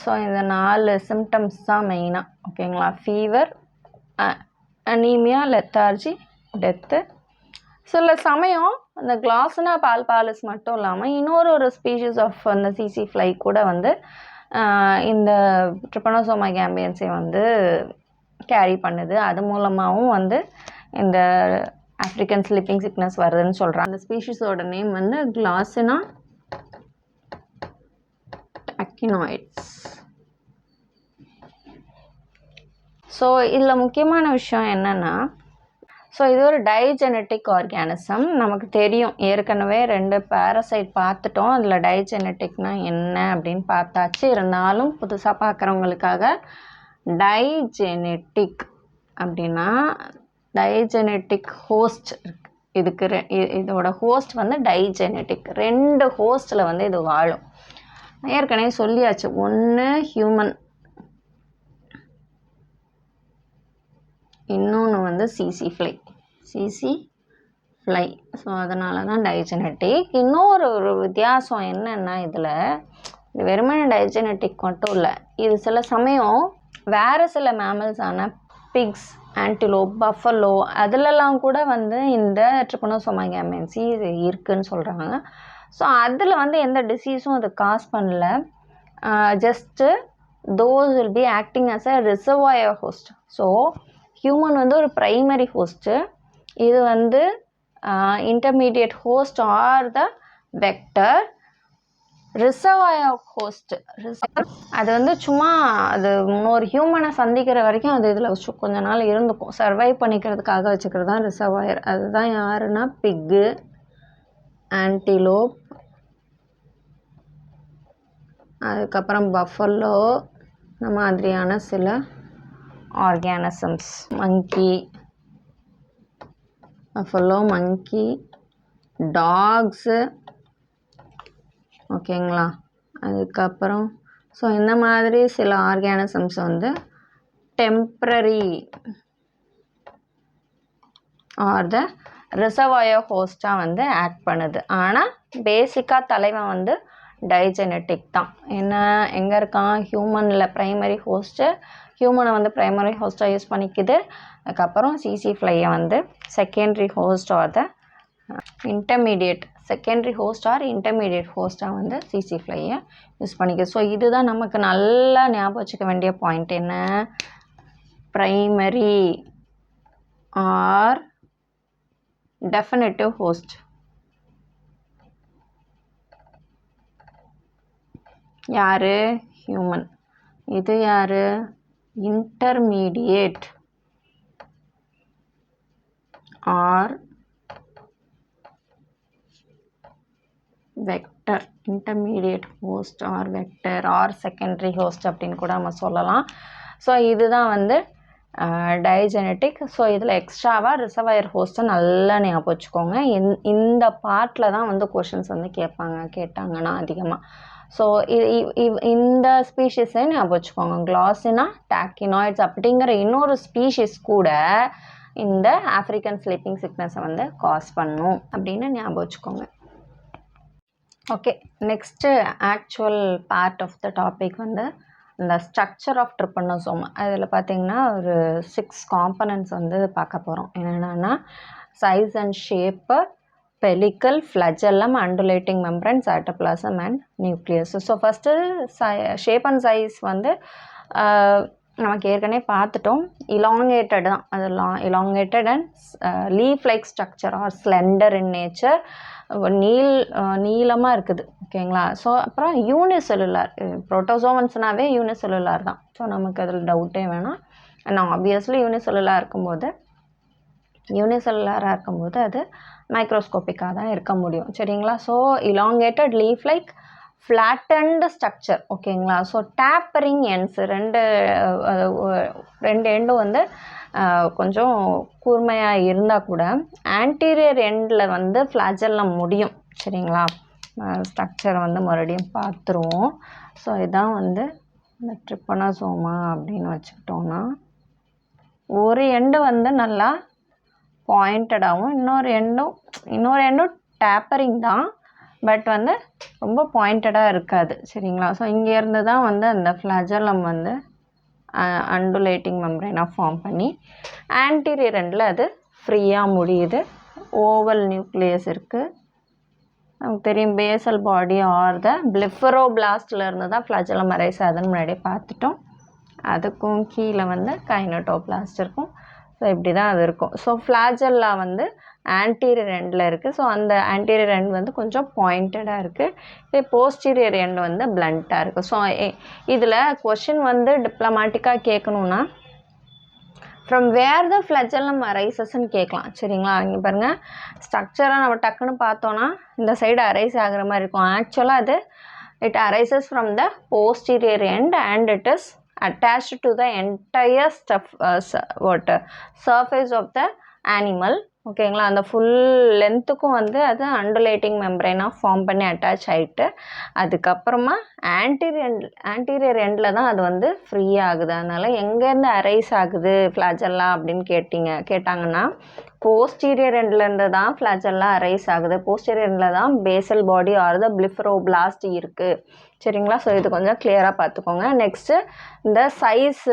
ஸோ இந்த 4 சிம்டம்ஸ் தான் மெயினாக. ஓகேங்களா? Fever, anaemia, lethargy, death. சில சமயம் இந்த கிளாசினா பால்பாலிஸ் மட்டும் இல்லாமல் இன்னொரு ஸ்பீஷீஸ் ஆஃப் அந்த சிசி ஃப்ளை கூட வந்து இந்த ட்ரிப்பனோசோமா கேம்பியன்சி வந்து கேரி பண்ணுது. அது மூலமாகவும் வந்து இந்த ஆஃப்ரிக்கன் ஸ்லீப்பிங் சிக்னஸ் வருதுன்னு சொல்கிறாங்க. அந்த ஸ்பீஷீஸோட நேம் வந்து கிளாசினா அக்கினாய்ட்ஸ். ஸோ இதில் முக்கியமான விஷயம் என்னென்னா, ஸோ இது ஒரு டைஜெனட்டிக் ஆர்கானிசம். நமக்கு தெரியும், ஏற்கனவே 2 பேரசைட் பார்த்துட்டோம். அதில் டைஜெனட்டிக்னா என்ன அப்படின்னு பார்த்தாச்சு. இருந்தாலும் புதுசாக பார்க்குறவங்களுக்காக டைஜெனட்டிக் அப்படின்னா டைஜெனட்டிக் ஹோஸ்ட் இதுக்கு இதோட ஹோஸ்ட் வந்து டைஜெனட்டிக். 2 ஹோஸ்ட்டில் வந்து இது வாழும். ஏற்கனவே சொல்லியாச்சு, ஒன்று ஹியூமன், இன்னொன்று வந்து சிசி ஃப்ளை. ஸோ அதனால தான் டைஜெனட்டிக். இன்னொரு வித்தியாசம் என்னென்னா, இதில் வெறுமனே டைஜெனட்டிக் மட்டும் இல்லை, இது சில சமயம் வேறு சில மேமல்ஸான பிக்ஸ், ஆன்டிலோப், பஃபலோ அதிலெல்லாம் கூட வந்து இந்த ட்ரிப்பனோசோமா கேம்பியன்சி இருக்குதுன்னு சொல்கிறாங்க. ஸோ அதில் வந்து எந்த டிசீஸும் அது காஸ் பண்ணல. Just those will be acting as a reservoir host. So human வந்து ஒரு ப்ரைமரி ஹோஸ்ட்டு, இது வந்து intermediate host or the vector. Reservoir host அது வந்து சும்மா அது இன்னொரு ஹியூமனை சந்திக்கிற வரைக்கும் அது இதில் கொஞ்ச நாள் இருந்துக்கும். சர்வைவ் பண்ணிக்கிறதுக்காக வச்சுக்கிறது தான் ரிசர்வாயர். அதுதான் யாருன்னா பிக்கு, ஆன்டிலோப், அதுக்கப்புறம் பஃபலோ, இந்த மாதிரியான சில ஆர்கானிசம்ஸ். மங்கி, பஃபலோ, மங்கி, டாக்ஸு. ஓகேங்களா? அதுக்கப்புறம் ஸோ இந்த மாதிரி சில ஆர்கானிசம்ஸ் வந்து டெம்ப்ரரி ஆர் த ரிசர்வாயர் ஹோஸ்ட்டாக வந்து ஆக்ட் பண்ணுது. ஆனால் பேசிக்காக தலைவன் வந்து டைஜெனட்டிக் தான். என்ன எங்கே இருக்கான்? ஹியூமனில் ப்ரைமரி ஹோஸ்ட்டு, ஹியூமனை வந்து ப்ரைமரி ஹோஸ்ட்டாக யூஸ் பண்ணிக்குது. அதுக்கப்புறம் சிசி ஃப்ளையை வந்து secondary host or the intermediate secondary host or intermediate ஹோஸ்ட்டாக வந்து சிசி ஃப்ளையை யூஸ் பண்ணிக்க. ஸோ இதுதான் நமக்கு நல்லா ஞாபகம் வச்சுக்க வேண்டிய பாயிண்ட். என்ன? Primary or definitive host. யார்? ஹியூமன். இது யார்? Intermediate or vector. Intermediate host or vector or secondary host அப்படின்னு கூட நம்ம சொல்லலாம். ஸோ இதுதான் வந்து டைஜெனட்டிக். ஸோ இதில் எக்ஸ்ட்ராவாக ரிசர்வாயர் ஹோஸ்ட்டை நல்லா ஞாபகம் வச்சுக்கோங்க. இந்த பார்ட்டில் தான் வந்து கொஷின்ஸ் வந்து கேட்டாங்கன்னா அதிகமாக. ஸோ இந்த ஸ்பீஷீஸை ஞாபகம் வச்சுக்கோங்க. கிளாசினா டாக்கினாய்ட்ஸ் அப்படிங்கிற இன்னொரு ஸ்பீஷீஸ் கூட இந்த ஆஃப்ரிக்கன் ஸ்லீப்பிங் சிக்னஸை வந்து காஸ் பண்ணும் அப்படின்னு ஞாபகம் வச்சுக்கோங்க. Okay, next actual part of the topic வந்து இந்த ஸ்ட்ரக்சர் ஆஃப் ட்ரிப்பனோசோம். அதில் பார்த்திங்கன்னா ஒரு 6 காம்பனன்ட்ஸ் வந்து பார்க்க போகிறோம். என்னென்னா size and shape, pellicle, flagellum, undulating membrane, cytoplasm and nucleus. So first shape and size வந்து நமக்கு ஏற்கனவே பார்த்துட்டோம். இலாங்கேட்டட் தான் அது. Elongated and leaf like structure or slender in nature. நீளமாக இருக்குது. ஓகேங்களா? ஸோ அப்புறம் யூனிசெல்லுலார். புரோட்டோசோவன்ஸ்னாவே யூனிசெல்லுலார் தான். ஸோ நமக்கு அதில் டவுட்டே வேணாம். ஆனால் ஆப்வியஸ்லி யூனிசெல்லுலாராக இருக்கும்போது அது மைக்ரோஸ்கோப்பிக்காக தான் இருக்க முடியும். சரிங்களா? So elongated leaf like ஃப்ளாட்டன்டு structure. ஓகேங்களா? ஸோ டேப்பரிங் எண்ட்ஸ் ரெண்டு எண்டும் வந்து கொஞ்சம் கூர்மையாக இருந்தால் கூட ஆன்டீரியர் எண்டில் வந்து ஃப்ளாஜெல்லம் முடியும். சரிங்களா? ஸ்ட்ரக்சரை வந்து மறுபடியும் பார்த்துருவோம். ஸோ இதான் வந்து இந்த ட்ரிப்பனோசோமா அப்படின்னு வச்சுக்கிட்டோன்னா, ஒரு எண்டு வந்து நல்லா பாயிண்டடாகவும் இன்னொரு எண்டும் டேப்பரிங் தான், பட் வந்து ரொம்ப பாயிண்டடாக இருக்காது. சரிங்களா? ஸோ இங்கேருந்து தான் வந்து அந்த ஃப்ளாஜெல்லம் வந்து அண்டுலேட்டிங் மெம்பரேனாக ஃபார்ம் பண்ணி ஆன்டீரியர் எண்டில் அது ஃப்ரீயாக முடியுது. ஓவல் நியூக்ளியஸ் இருக்குது. நமக்கு தெரியும் பேசல் பாடி ஆர் த பிளிஃபரோபிளாஸ்டில் இருந்து தான் ஃப்ளாஜெல்லம் அரைஸ் ஆகுதுன்னு முன்னாடியே பார்த்துட்டோம். அதுக்கும் கீழே வந்து கைனோடோபிளாஸ்ட் இருக்கும். ஸோ இப்படி தான் அது இருக்கும். ஸோ ஃப்ளாஜெல்லா வந்து ஆன்டீரியர் எண்டில் இருக்குது. ஸோ அந்த ஆன்டீரியர் எண்ட் வந்து கொஞ்சம் பாயிண்டடாக இருக்குது. இதே போஸ்டீரியர் எண்ட் வந்து பிளண்ட்டாக இருக்குது. ஸோ இதில் கொஷின் வந்து டிப்ளமேட்டிக்காக கேட்கணுன்னா ஃப்ரம் வேர் த ஃப்ளஜெல்லம் அரைசஸ்ன்னு கேட்கலாம். சரிங்களா? இங்கே பாருங்கள், ஸ்ட்ரக்சராக நம்ம டக்குன்னு பார்த்தோன்னா இந்த சைடு அரைஸ் ஆகிற மாதிரி இருக்கும். ஆக்சுவலாக அது it arises from the posterior end and it is attached to the entire surface of the animal. ஓகேங்களா? அந்த ஃபுல் லென்த்துக்கும் வந்து அது அண்டுலேட்டிங் மெம்பரேனாக ஃபார்ம் பண்ணி அட்டாச் ஆகிட்டு அதுக்கப்புறமா ஆன்டீரியர் எண்டில் தான் அது வந்து ஃப்ரீ ஆகுது. அதனால் எங்கேருந்து அரைஸ் ஆகுது ஃப்ளாஜெல்லா அப்படின்னு கேட்டாங்கன்னா போஸ்டீரியர் எண்ட்லேருந்து தான் ஃப்ளாஜெல்லா அரைஸ் ஆகுது. போஸ்டீரியர் எண்டில் தான் பேசல் பாடி ஆர் த பிளிஃபரோபிளாஸ்ட் இருக்குது. சரிங்களா? ஸோ இது கொஞ்சம் கிளியராக பார்த்துக்கோங்க. நெக்ஸ்ட்டு இந்த சைஸ்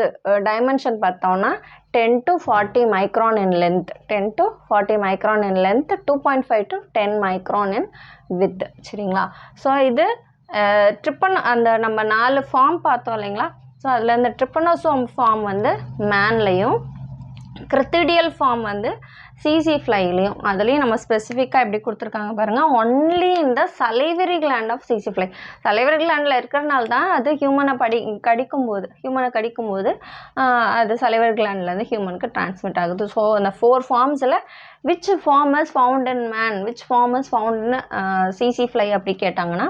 டைமென்ஷன் பார்த்தோன்னா 10 to 40 micron in length, 10 to 40 micron in length, 2.5 to 10 micron in width. சரிங்களா? ஸோ இது அந்த நம்ம 4 ஃபார்ம் பார்த்தோம் இல்லைங்களா? ஸோ அதில் இந்த ட்ரிப்பனோசோம் ஃபார்ம் வந்து மேன்லேயும், கிரித்திடியல் ஃபார்ம் வந்து சிசி ஃப்ளைலையும், அதுலேயும் நம்ம ஸ்பெசிஃபிக்காக எப்படி கொடுத்துருக்காங்க பாருங்கள். ஒன்லி இந்த சலைவரி கிளாண்ட் ஆஃப் சிசி ஃப்ளை. சலைவரி கிளாண்டில் இருக்கிறனால தான் அது ஹியூமனை கடிக்கும்போது அது சலைவரி கிளாண்ட்லேருந்து ஹியூமனுக்கு டிரான்ஸ்மிட் ஆகுது. ஸோ அந்த 4 ஃபார்ம்ஸில் which form is found in man, which form is found in சிசி ஃப்ளை அப்படி கேட்டாங்கன்னா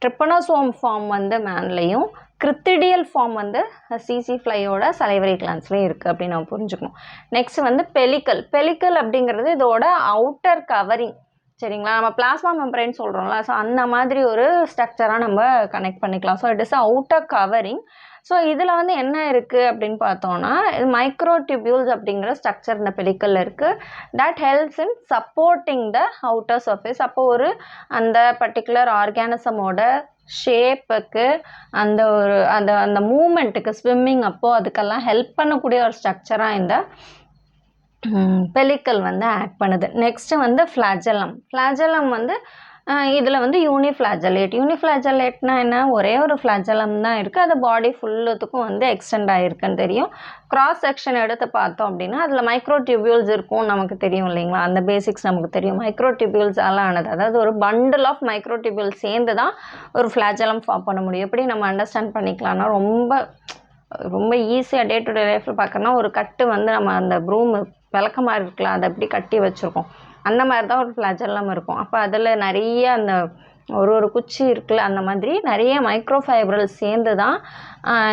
ட்ரிப்பனோசோம் ஃபார்ம் வந்து மேன்லேயும், கிரித்திடியல் ஃபார்ம் வந்து சிசி ஃப்ளையோட சலைவரி கிளான்ஸ்லேயும் இருக்குது அப்படின்னு நம்ம புரிஞ்சுக்கணும். நெக்ஸ்ட் வந்து பெலிக்கல் அப்படிங்கிறது இதோட அவுட்டர் கவரிங். சரிங்களா? நம்ம பிளாஸ்மா மெம்பரேன் சொல்கிறோம்ல, ஸோ அந்த மாதிரி ஒரு ஸ்ட்ரக்சராக நம்ம கனெக்ட் பண்ணிக்கலாம். So it is outer covering. So இதில் வந்து என்ன இருக்குது அப்படின்னு பார்த்தோன்னா மைக்ரோடியூபியூல்ஸ் அப்படிங்கிற ஸ்ட்ரக்சர் இந்த பெலிக்கலில் இருக்குது. That helps in supporting the outer surface. அப்போ அந்த பர்டிகுலர் ஆர்கானிசமோட ஷேப்புக்கு அந்த மூமெண்ட்டுக்கு ஸ்விம்மிங் அப்போது அதுக்கெல்லாம் ஹெல்ப் பண்ணக்கூடிய ஒரு ஸ்ட்ரக்சராக இந்த பெலிக்கல் வந்து ஆக்ட் பண்ணுது. நெக்ஸ்ட்டு வந்து ஃப்ளாஜெல்லம். ஃப்ளாஜெல்லம் வந்து இதில் வந்து யூனிஃப்ளாஜெல்லேட்னா என்ன, ஒரே ஒரு ஃப்ளாஜெல்லம் தான் இருக்குது. அது பாடி ஃபுல்லுத்துக்கும் வந்து எக்ஸ்டெண்ட் ஆகிருக்குன்னு தெரியும். கிராஸ் செக்ஷன் எடுத்து பார்த்தோம் அப்படின்னா அதில் மைக்ரோ டியூபியூல்ஸ் இருக்கும், நமக்கு தெரியும் இல்லைங்களா, அந்த பேசிக்ஸ் நமக்கு தெரியும். மைக்ரோ டியூபியூல்ஸால் ஆனது, அதாவது ஒரு பண்டில் ஆஃப் மைக்ரோ டியூபியூல்ஸ் சேர்ந்து தான் ஒரு ஃப்ளாஜெல்லம் ஃபார்ம் பண்ண முடியும். எப்படி நம்ம அண்டர்ஸ்டாண்ட் பண்ணிக்கலாம்னா, ரொம்ப ஈஸியாக டே டு டே லைஃப்பில் பார்க்கணுன்னா, ஒரு கட்டு வந்து நம்ம அந்த ப்ரூம் விளக்க மாதிரி இருக்கலாம், அதை எப்படி கட்டி வச்சுருக்கோம், அந்த மாதிரி தான் ஒரு ஃப்ளாஜெல்லம் இருக்கும். அப்போ அதில் நிறைய அந்த ஒரு குச்சி இருக்குல்ல, அந்த மாதிரி நிறைய மைக்ரோ ஃபைப்ரல் சேர்ந்து தான்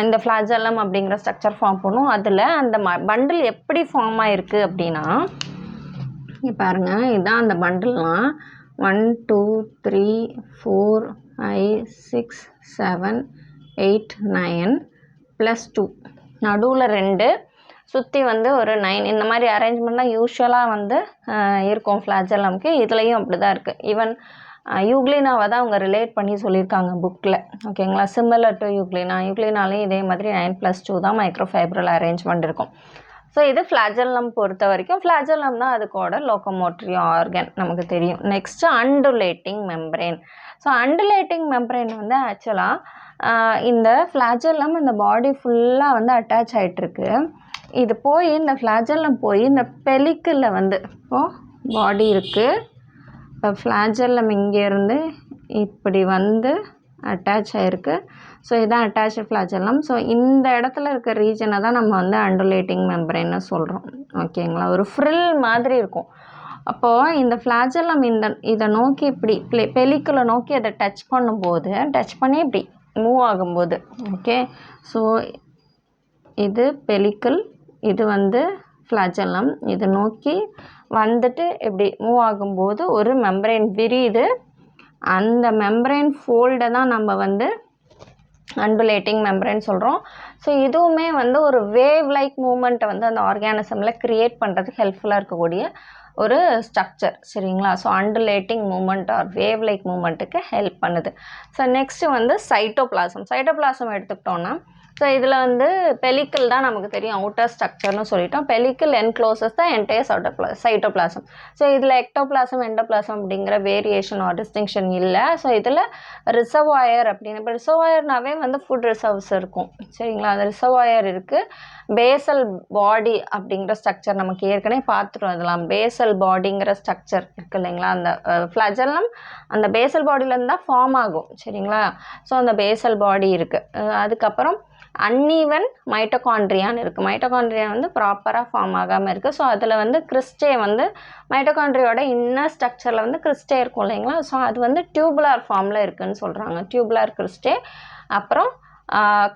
இந்த ஃப்ளாஜெல்லம் அப்படிங்கிற ஸ்ட்ரக்சர் ஃபார்ம் பண்ணும். அதில் அந்த பண்டில் எப்படி ஃபார்ம் ஆகிருக்கு அப்படின்னா, பாருங்கள், இதுதான் அந்த பண்டில்லாம். 1 2 3 4 5 6 7 8 9 +2, நடுவில் 2, சுற்றி வந்து ஒரு 9. இந்த மாதிரி அரேஞ்ச்மெண்ட் தான் யூஸ்வலாக வந்து இருக்கும் ஃப்ளாஜெல்லம்க்கு. இதுலேயும் அப்படி தான் இருக்குது. ஈவன் யூக்ளினாவை தான் அவங்க ரிலேட் பண்ணி சொல்லியிருக்காங்க புக்கில், ஓகேங்களா. சிமிலர் டு யூக்ளினாலையும் இதே மாதிரி 9 +2 தான் மைக்ரோஃபைப்ரல் அரேஞ்ச்மெண்ட் இருக்கும். ஸோ இது ஃப்ளாஜெல்லம் பொறுத்த வரைக்கும். ஃப்ளாஜெல்லம் தான் அதுக்கோட லோக்கோமோட்டரி ஆர்கன், நமக்கு தெரியும். Next அண்டுலேட்டிங் membrane. ஸோ அண்டுலேட்டிங் மெம்பரேன் வந்து ஆக்சுவலாக இந்த ஃப்ளாஜெல்லம் இந்த பாடி ஃபுல்லாக வந்து அட்டாச் ஆகிட்டுருக்கு. இது போய் இந்த ஃப்ளாஜெல்லம் போய் இந்த பெலிக்கில் வந்து இப்போது பாடி இருக்குது. இப்போ ஃப்ளாஜெல்லம் இங்கேருந்து இப்படி வந்து அட்டாச் ஆகிருக்கு. ஸோ இதான் அட்டாச்சு ஃப்ளாஜெல்லம். ஸோ இந்த இடத்துல இருக்க ரீஜனை தான் நம்ம வந்து அண்டுலேட்டிங் மெம்பரேன்னு சொல்கிறோம், ஓகேங்களா. ஒரு ஃப்ரில் மாதிரி இருக்கும். அப்போது இந்த ஃப்ளாஜெல்லம் இதை நோக்கி இப்படி பெலிக்குலை நோக்கி அதை டச் பண்ணும்போது, டச் பண்ணி இப்படி மூவ் ஆகும்போது, ஓகே. ஸோ இது பெலிக்கல், இது வந்து ஃப்ளாஜெல்லம். இது நோக்கி வந்துட்டு இப்படி மூவ் ஆகும்போது ஒரு மெம்பரேன் விரியுது. அந்த மெம்பரேன் ஃபோல்டை தான் நம்ம வந்து அண்டுலேட்டிங் மெம்பரேன் சொல்கிறோம். ஸோ இதுவுமே வந்து ஒரு வேவ் லைக் மூமெண்ட்டை வந்து அந்த ஆர்கானிசமில் க்ரியேட் பண்ணுறதுக்கு ஹெல்ப்ஃபுல்லாக இருக்கக்கூடிய ஒரு ஸ்ட்ரக்சர், சரிங்களா. So undulating movement or wave like மூமெண்ட்டுக்கு ஹெல்ப் பண்ணுது. ஸோ நெக்ஸ்ட்டு வந்து சைட்டோபிளாசம் எடுத்துக்கிட்டோன்னா, ஸோ இதில் வந்து பெலிக்கல் தான் நமக்கு தெரியும் அவுட்டர் ஸ்ட்ரக்சர்னு சொல்லிட்டோம். பெலிக்கல் என்க்ளோசஸ் தான் என்டையர் சைட்டோபிளாசம். ஸோ இதில் எக்டோபிளாசம் எண்டோபிளாசம் அப்படிங்கிற வேரியேஷன் ஆர் டிஸ்டிங்ஷன் இல்லை. ஸோ இதில் ரிசர்வாயர் அப்படின்னு, இப்போ ரிசர்வாயர்னாவே வந்து ஃபுட் ரிசர்வ்ஸ் இருக்கும், சரிங்களா. அந்த ரிசர்வாயர் இருக்குது. பேசல் பாடி அப்படிங்கிற ஸ்ட்ரக்சர் நமக்கு ஏற்கனவே பார்த்துட்டோம். இதெல்லாம் பேசல் பாடிங்கிற ஸ்ட்ரக்சர் இருக்குது இல்லைங்களா. அந்த ஃப்ளாஜெல்லம் அந்த பேசல் பாடியிலேருந்து தான் ஃபார்ம் ஆகும், சரிங்களா. ஸோ அந்த பேசல் பாடி இருக்குது. அதுக்கப்புறம் அன்ஈவன் மைட்டோகாண்ட்ரியான்னு இருக்குது. மைட்டோகாண்ட்ரியா வந்து ப்ராப்பராக ஃபார்ம் ஆகாமல் இருக்குது. ஸோ அதில் வந்து கிறிஸ்டே வந்து மைட்டோகாண்ட்ரியோட இன்னர் ஸ்ட்ரக்சரில் வந்து கிறிஸ்டே இருக்கும் இல்லைங்களா. ஸோ அது வந்து டியூபுலார் ஃபார்மில் இருக்குதுன்னு சொல்கிறாங்க, டியூபுலார் கிறிஸ்டே. அப்புறம்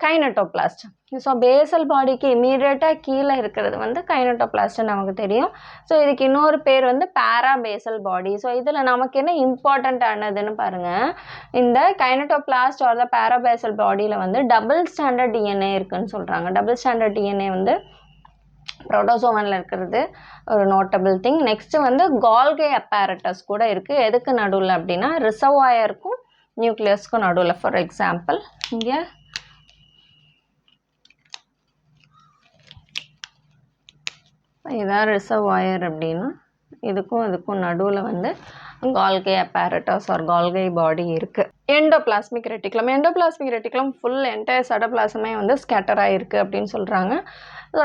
கைனட்டோபிளாஸ்ட். ஸோ பேசல் பாடிக்கு இமீடியட்டாக கீழே இருக்கிறது வந்து கைனட்டோபிளாஸ்ட்னு நமக்கு தெரியும். ஸோ இதுக்கு இன்னொரு பேர் வந்து பேராபேசல் பாடி. ஸோ இதில் நமக்கு என்ன இம்பார்ட்டண்ட் ஆனதுன்னு பாருங்கள், இந்த கைனட்டோபிளாஸ்ட் ஆர் த பேராபேசல் பாடியில் வந்து டபுள் ஸ்டாண்டர்ட் டிஎன்ஏ இருக்குதுன்னு சொல்கிறாங்க. டபுள் ஸ்டாண்டர்ட் டிஎன்ஏ வந்து புரோட்டோசோவனில் இருக்கிறது ஒரு நோட்டபிள் திங். நெக்ஸ்ட்டு வந்து கால்கே அப்பேரட்டஸ் கூட இருக்குது. எதுக்கு நடுவில் அப்படின்னா ரிசர்வாயருக்கும் நியூக்ளியஸ்க்கும் நடுவில். ஃபார் எக்ஸாம்பிள் இங்கே இதான் ரிசர்வாயர் அப்படின்னா இதுக்கும் நடுவில் வந்து கால்கே அப்பேரட்டஸ் ஆர் கால்கே பாடி இருக்குது. எண்டோபிளாஸ்மிக் ரெட்டிகுலம் ஃபுல் என்டையர் சைட்டோபிளாசமே வந்து ஸ்கேட்டர் ஆகிருக்கு அப்படின்னு சொல்கிறாங்க.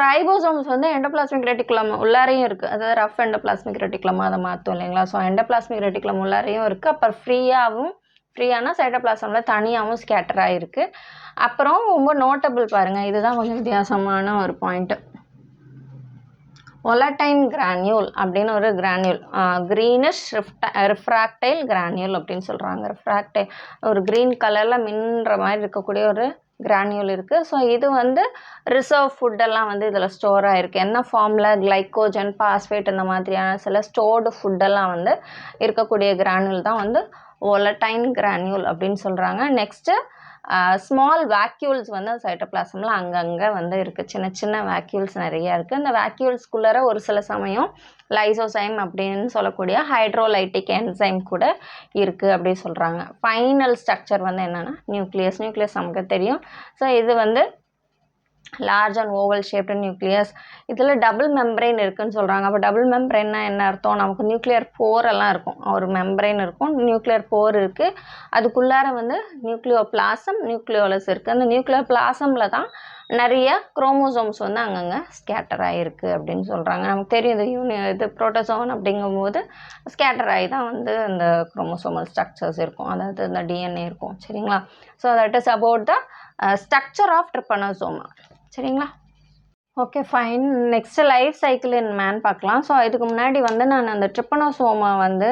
ரைபோசோம்ஸ் வந்து எண்டோபிளாஸ்மிக் ரெட்டிகுலம் உள்ளாரையும் இருக்குது, அதாவது ரஃப் எண்டோபிளாஸ்மிக் ரெட்டிகுலமாக அதை மாற்றும் இல்லைங்களா. ஸோ எண்டோபிளாஸ்மிக் ரெட்டிகுலம் உள்ளாரையும் இருக்குது. அப்புறம் ஃப்ரீயான சைட்டோபிளாசமில் தனியாகவும் ஸ்கேட்டர் ஆகிருக்கு. அப்புறம் ரொம்ப நோட்டபிள் பாருங்கள், இதுதான் கொஞ்சம் வித்தியாசமான ஒரு பாயிண்ட்டு. ஒலட்டைன் கிரானியூல் அப்படின்னு ஒரு கிரானியூல், க்ரீனிஷ் ரிஃப்ராக்டைல் கிரானியூல் அப்படின்னு சொல்கிறாங்க. ரிஃப்ராக்டைல் ஒரு க்ரீன் கலரில் மின்னுற மாதிரி இருக்கக்கூடிய ஒரு கிரானியூல் இருக்குது. ஸோ இது வந்து ரிசர்வ் ஃபுட்டெல்லாம் வந்து இதில் ஸ்டோர் ஆகிருக்கு. என்ன ஃபார்மில், கிளைக்கோஜன், பாஸ்பேட் இந்த மாதிரியான சில ஸ்டோர்டு ஃபுட்டெல்லாம் வந்து இருக்கக்கூடிய கிரானியூல் தான் வந்து ஒலட்டைன் கிரானியூல் அப்படின்னு சொல்கிறாங்க. நெக்ஸ்ட்டு ஸ்மால் வேக்யூல்ஸ் வந்து சைட்டோபிளாசமில் அங்கங்கே வந்து இருக்குது. சின்ன சின்ன வேக்யூல்ஸ் நிறையா இருக்குது. இந்த வேக்யூல்ஸ்குள்ளார ஒரு சில சமயம் லைசோசைம் அப்படின்னு சொல்லக்கூடிய ஹைட்ரோலைட்டிக் என்சைம் கூட இருக்குது அப்படின்னு சொல்கிறாங்க. ஃபைனல் ஸ்ட்ரக்சர் வந்து என்னென்னா நியூக்ளியஸ் நமக்கு தெரியும். ஸோ இது வந்து large and oval shaped nucleus. இதில் டபுள் மெம்பரைன் இருக்குதுன்னு சொல்கிறாங்க. அப்போ டபுள் மெம்பரைன்னா என்ன அர்த்தம்? நமக்கு நியூக்ளியர் போர் எல்லாம் இருக்கும், ஒரு மெம்பரைன் இருக்கும், நியூக்ளியர் போர் இருக்குது, அதுக்குள்ளார வந்து நியூக்ளியோ பிளாசம் நியூக்ளியோலஸ் இருக்குது. அந்த நியூக்ளியர் பிளாசமில் தான் நிறைய குரோமோசோம்ஸ் வந்து அங்கங்கே ஸ்கேட்டர் ஆகிருக்கு அப்படின்னு சொல்கிறாங்க. நமக்கு தெரியும் இது புரோட்டோசோம் அப்படிங்கும்போது ஸ்கேட்டர் ஆகி தான் வந்து அந்த குரோமோசோமல் ஸ்ட்ரக்சர்ஸ் இருக்கும், அதாவது இந்த டிஎன்ஏ இருக்கும். சரிங்களா? So that is about the structure of Trypanosoma. சரிங்களா? Okay, fine. Next life cycle in man பார்க்கலாம். ஸோ இதுக்கு முன்னாடி வந்து நான் அந்த ட்ரிப்பனோசோமா வந்து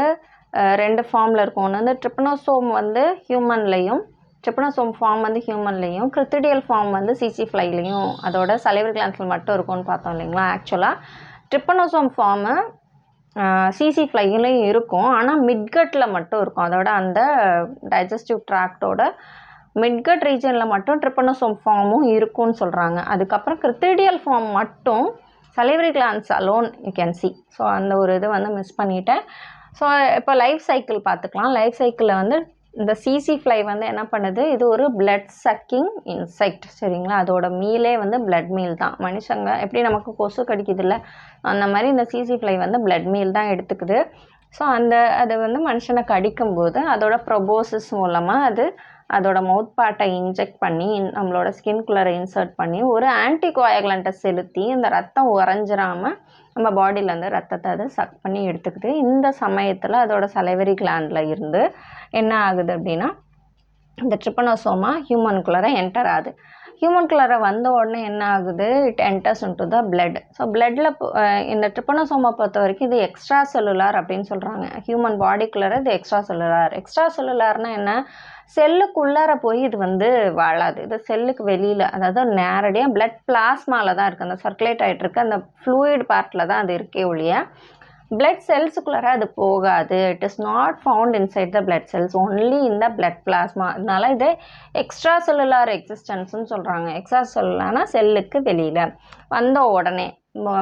2 ஃபார்மில் இருக்கும். ஒன்று வந்து ட்ரிப்பனோசோம் வந்து ஹியூமன்லேயும், ட்ரிப்பனோசோம் ஃபார்ம் வந்து ஹியூமன்லேயும், கிரித்திடியல் ஃபார்ம் வந்து சிசி ஃப்ளைலையும் அதோட சலைவரி கிளான்ஸில் மட்டும் இருக்கும்னு பார்த்தோம் இல்லைங்களா? ஆக்சுவலாக ட்ரிப்பனோசோம் ஃபார்மு சிசி ஃப்ளைலையும் இருக்கும், ஆனால் மிட்கட்டில் மட்டும் இருக்கும். அதோட அந்த டைஜஸ்டிவ் ட்ராக்டோட மிட்கட் ரீஜனில் மட்டும் ட்ரிப்பனோசோம் ஃபார்மும் இருக்கும்னு சொல்கிறாங்க. அதுக்கப்புறம் கிரித்திடியல் ஃபார்ம் மட்டும் salivary glands alone you can see. So அந்த ஒரு இது வந்து மிஸ் பண்ணிட்டேன். ஸோ இப்போ லைஃப் சைக்கிள் பார்த்துக்கலாம். லைஃப் சைக்கிளில் வந்து இந்த சிசி ஃப்ளை வந்து என்ன பண்ணுது, இது ஒரு பிளட் சக்கிங் இன்செக்ட். சரிங்களா? அதோட மீலே வந்து பிளட் மீல் தான். மனுஷங்க எப்படி நமக்கு கொசு கடிக்குதில்ல, அந்த மாதிரி இந்த சிசி ஃப்ளை வந்து பிளட் மீல் தான் எடுத்துக்குது. ஸோ அது வந்து மனுஷனை கடிக்கும்போது அதோட ப்ரொபோசிஸ் மூலமாக அதோட மவுத் பார்ட்டை இன்ஜெக்ட் பண்ணி நம்மளோட ஸ்கின்குள்ளே இன்சர்ட் பண்ணி ஒரு ஆன்டிகோயாகுலண்ட்டை செலுத்தி இந்த ரத்தம் உறைஞ்சிராமல் நம்ம பாடியிலேருந்து ரத்தத்தை அதை சக் பண்ணி எடுத்துக்குது. இந்த சமயத்தில் அதோட சலைவரி கிளாண்டில் இருந்து என்ன ஆகுது அப்படின்னா, இந்த ட்ரிப்பனோசோமா ஹியூமனுக்குள்ளே என்டர் ஆகுது. ஹியூமனுக்குள்ளே வந்த உடனே என்ன ஆகுது, it enters into the blood. So பிளட்டில் இந்த ட்ரிப்பனோசோமா பொறுத்த வரைக்கும் இது எக்ஸ்ட்ரா செல்லுலார் அப்படின்னு சொல்கிறாங்க. ஹியூமன் பாடிக்குள்ளே இது எக்ஸ்ட்ரா செல்லுலார். எக்ஸ்ட்ரா செல்லுலார்னால் என்ன, செல்லுக்குள்ளார போய் இது வந்து வாழாது. இது செல்லுக்கு வெளியில், அதாவது நேரடியாக பிளட் பிளாஸ்மாவில் தான் இருக்குது, அந்த சர்க்குலேட் ஆகிட்டு இருக்கு, அந்த ஃப்ளூயிட் பார்ட்டில் தான் அது இருக்கே ஒழிய பிளட் செல்ஸுக்குள்ளார அது போகாது. It is not found inside the blood cells, only in the blood plasma. அதனால இது எக்ஸ்ட்ரா செல்லுலார் எக்ஸிஸ்டன்ஸ்னு சொல்கிறாங்க. எக்ஸ்ட்ரா செல்லுலார்னா செல்லுக்கு வெளியில் வந்த உடனே,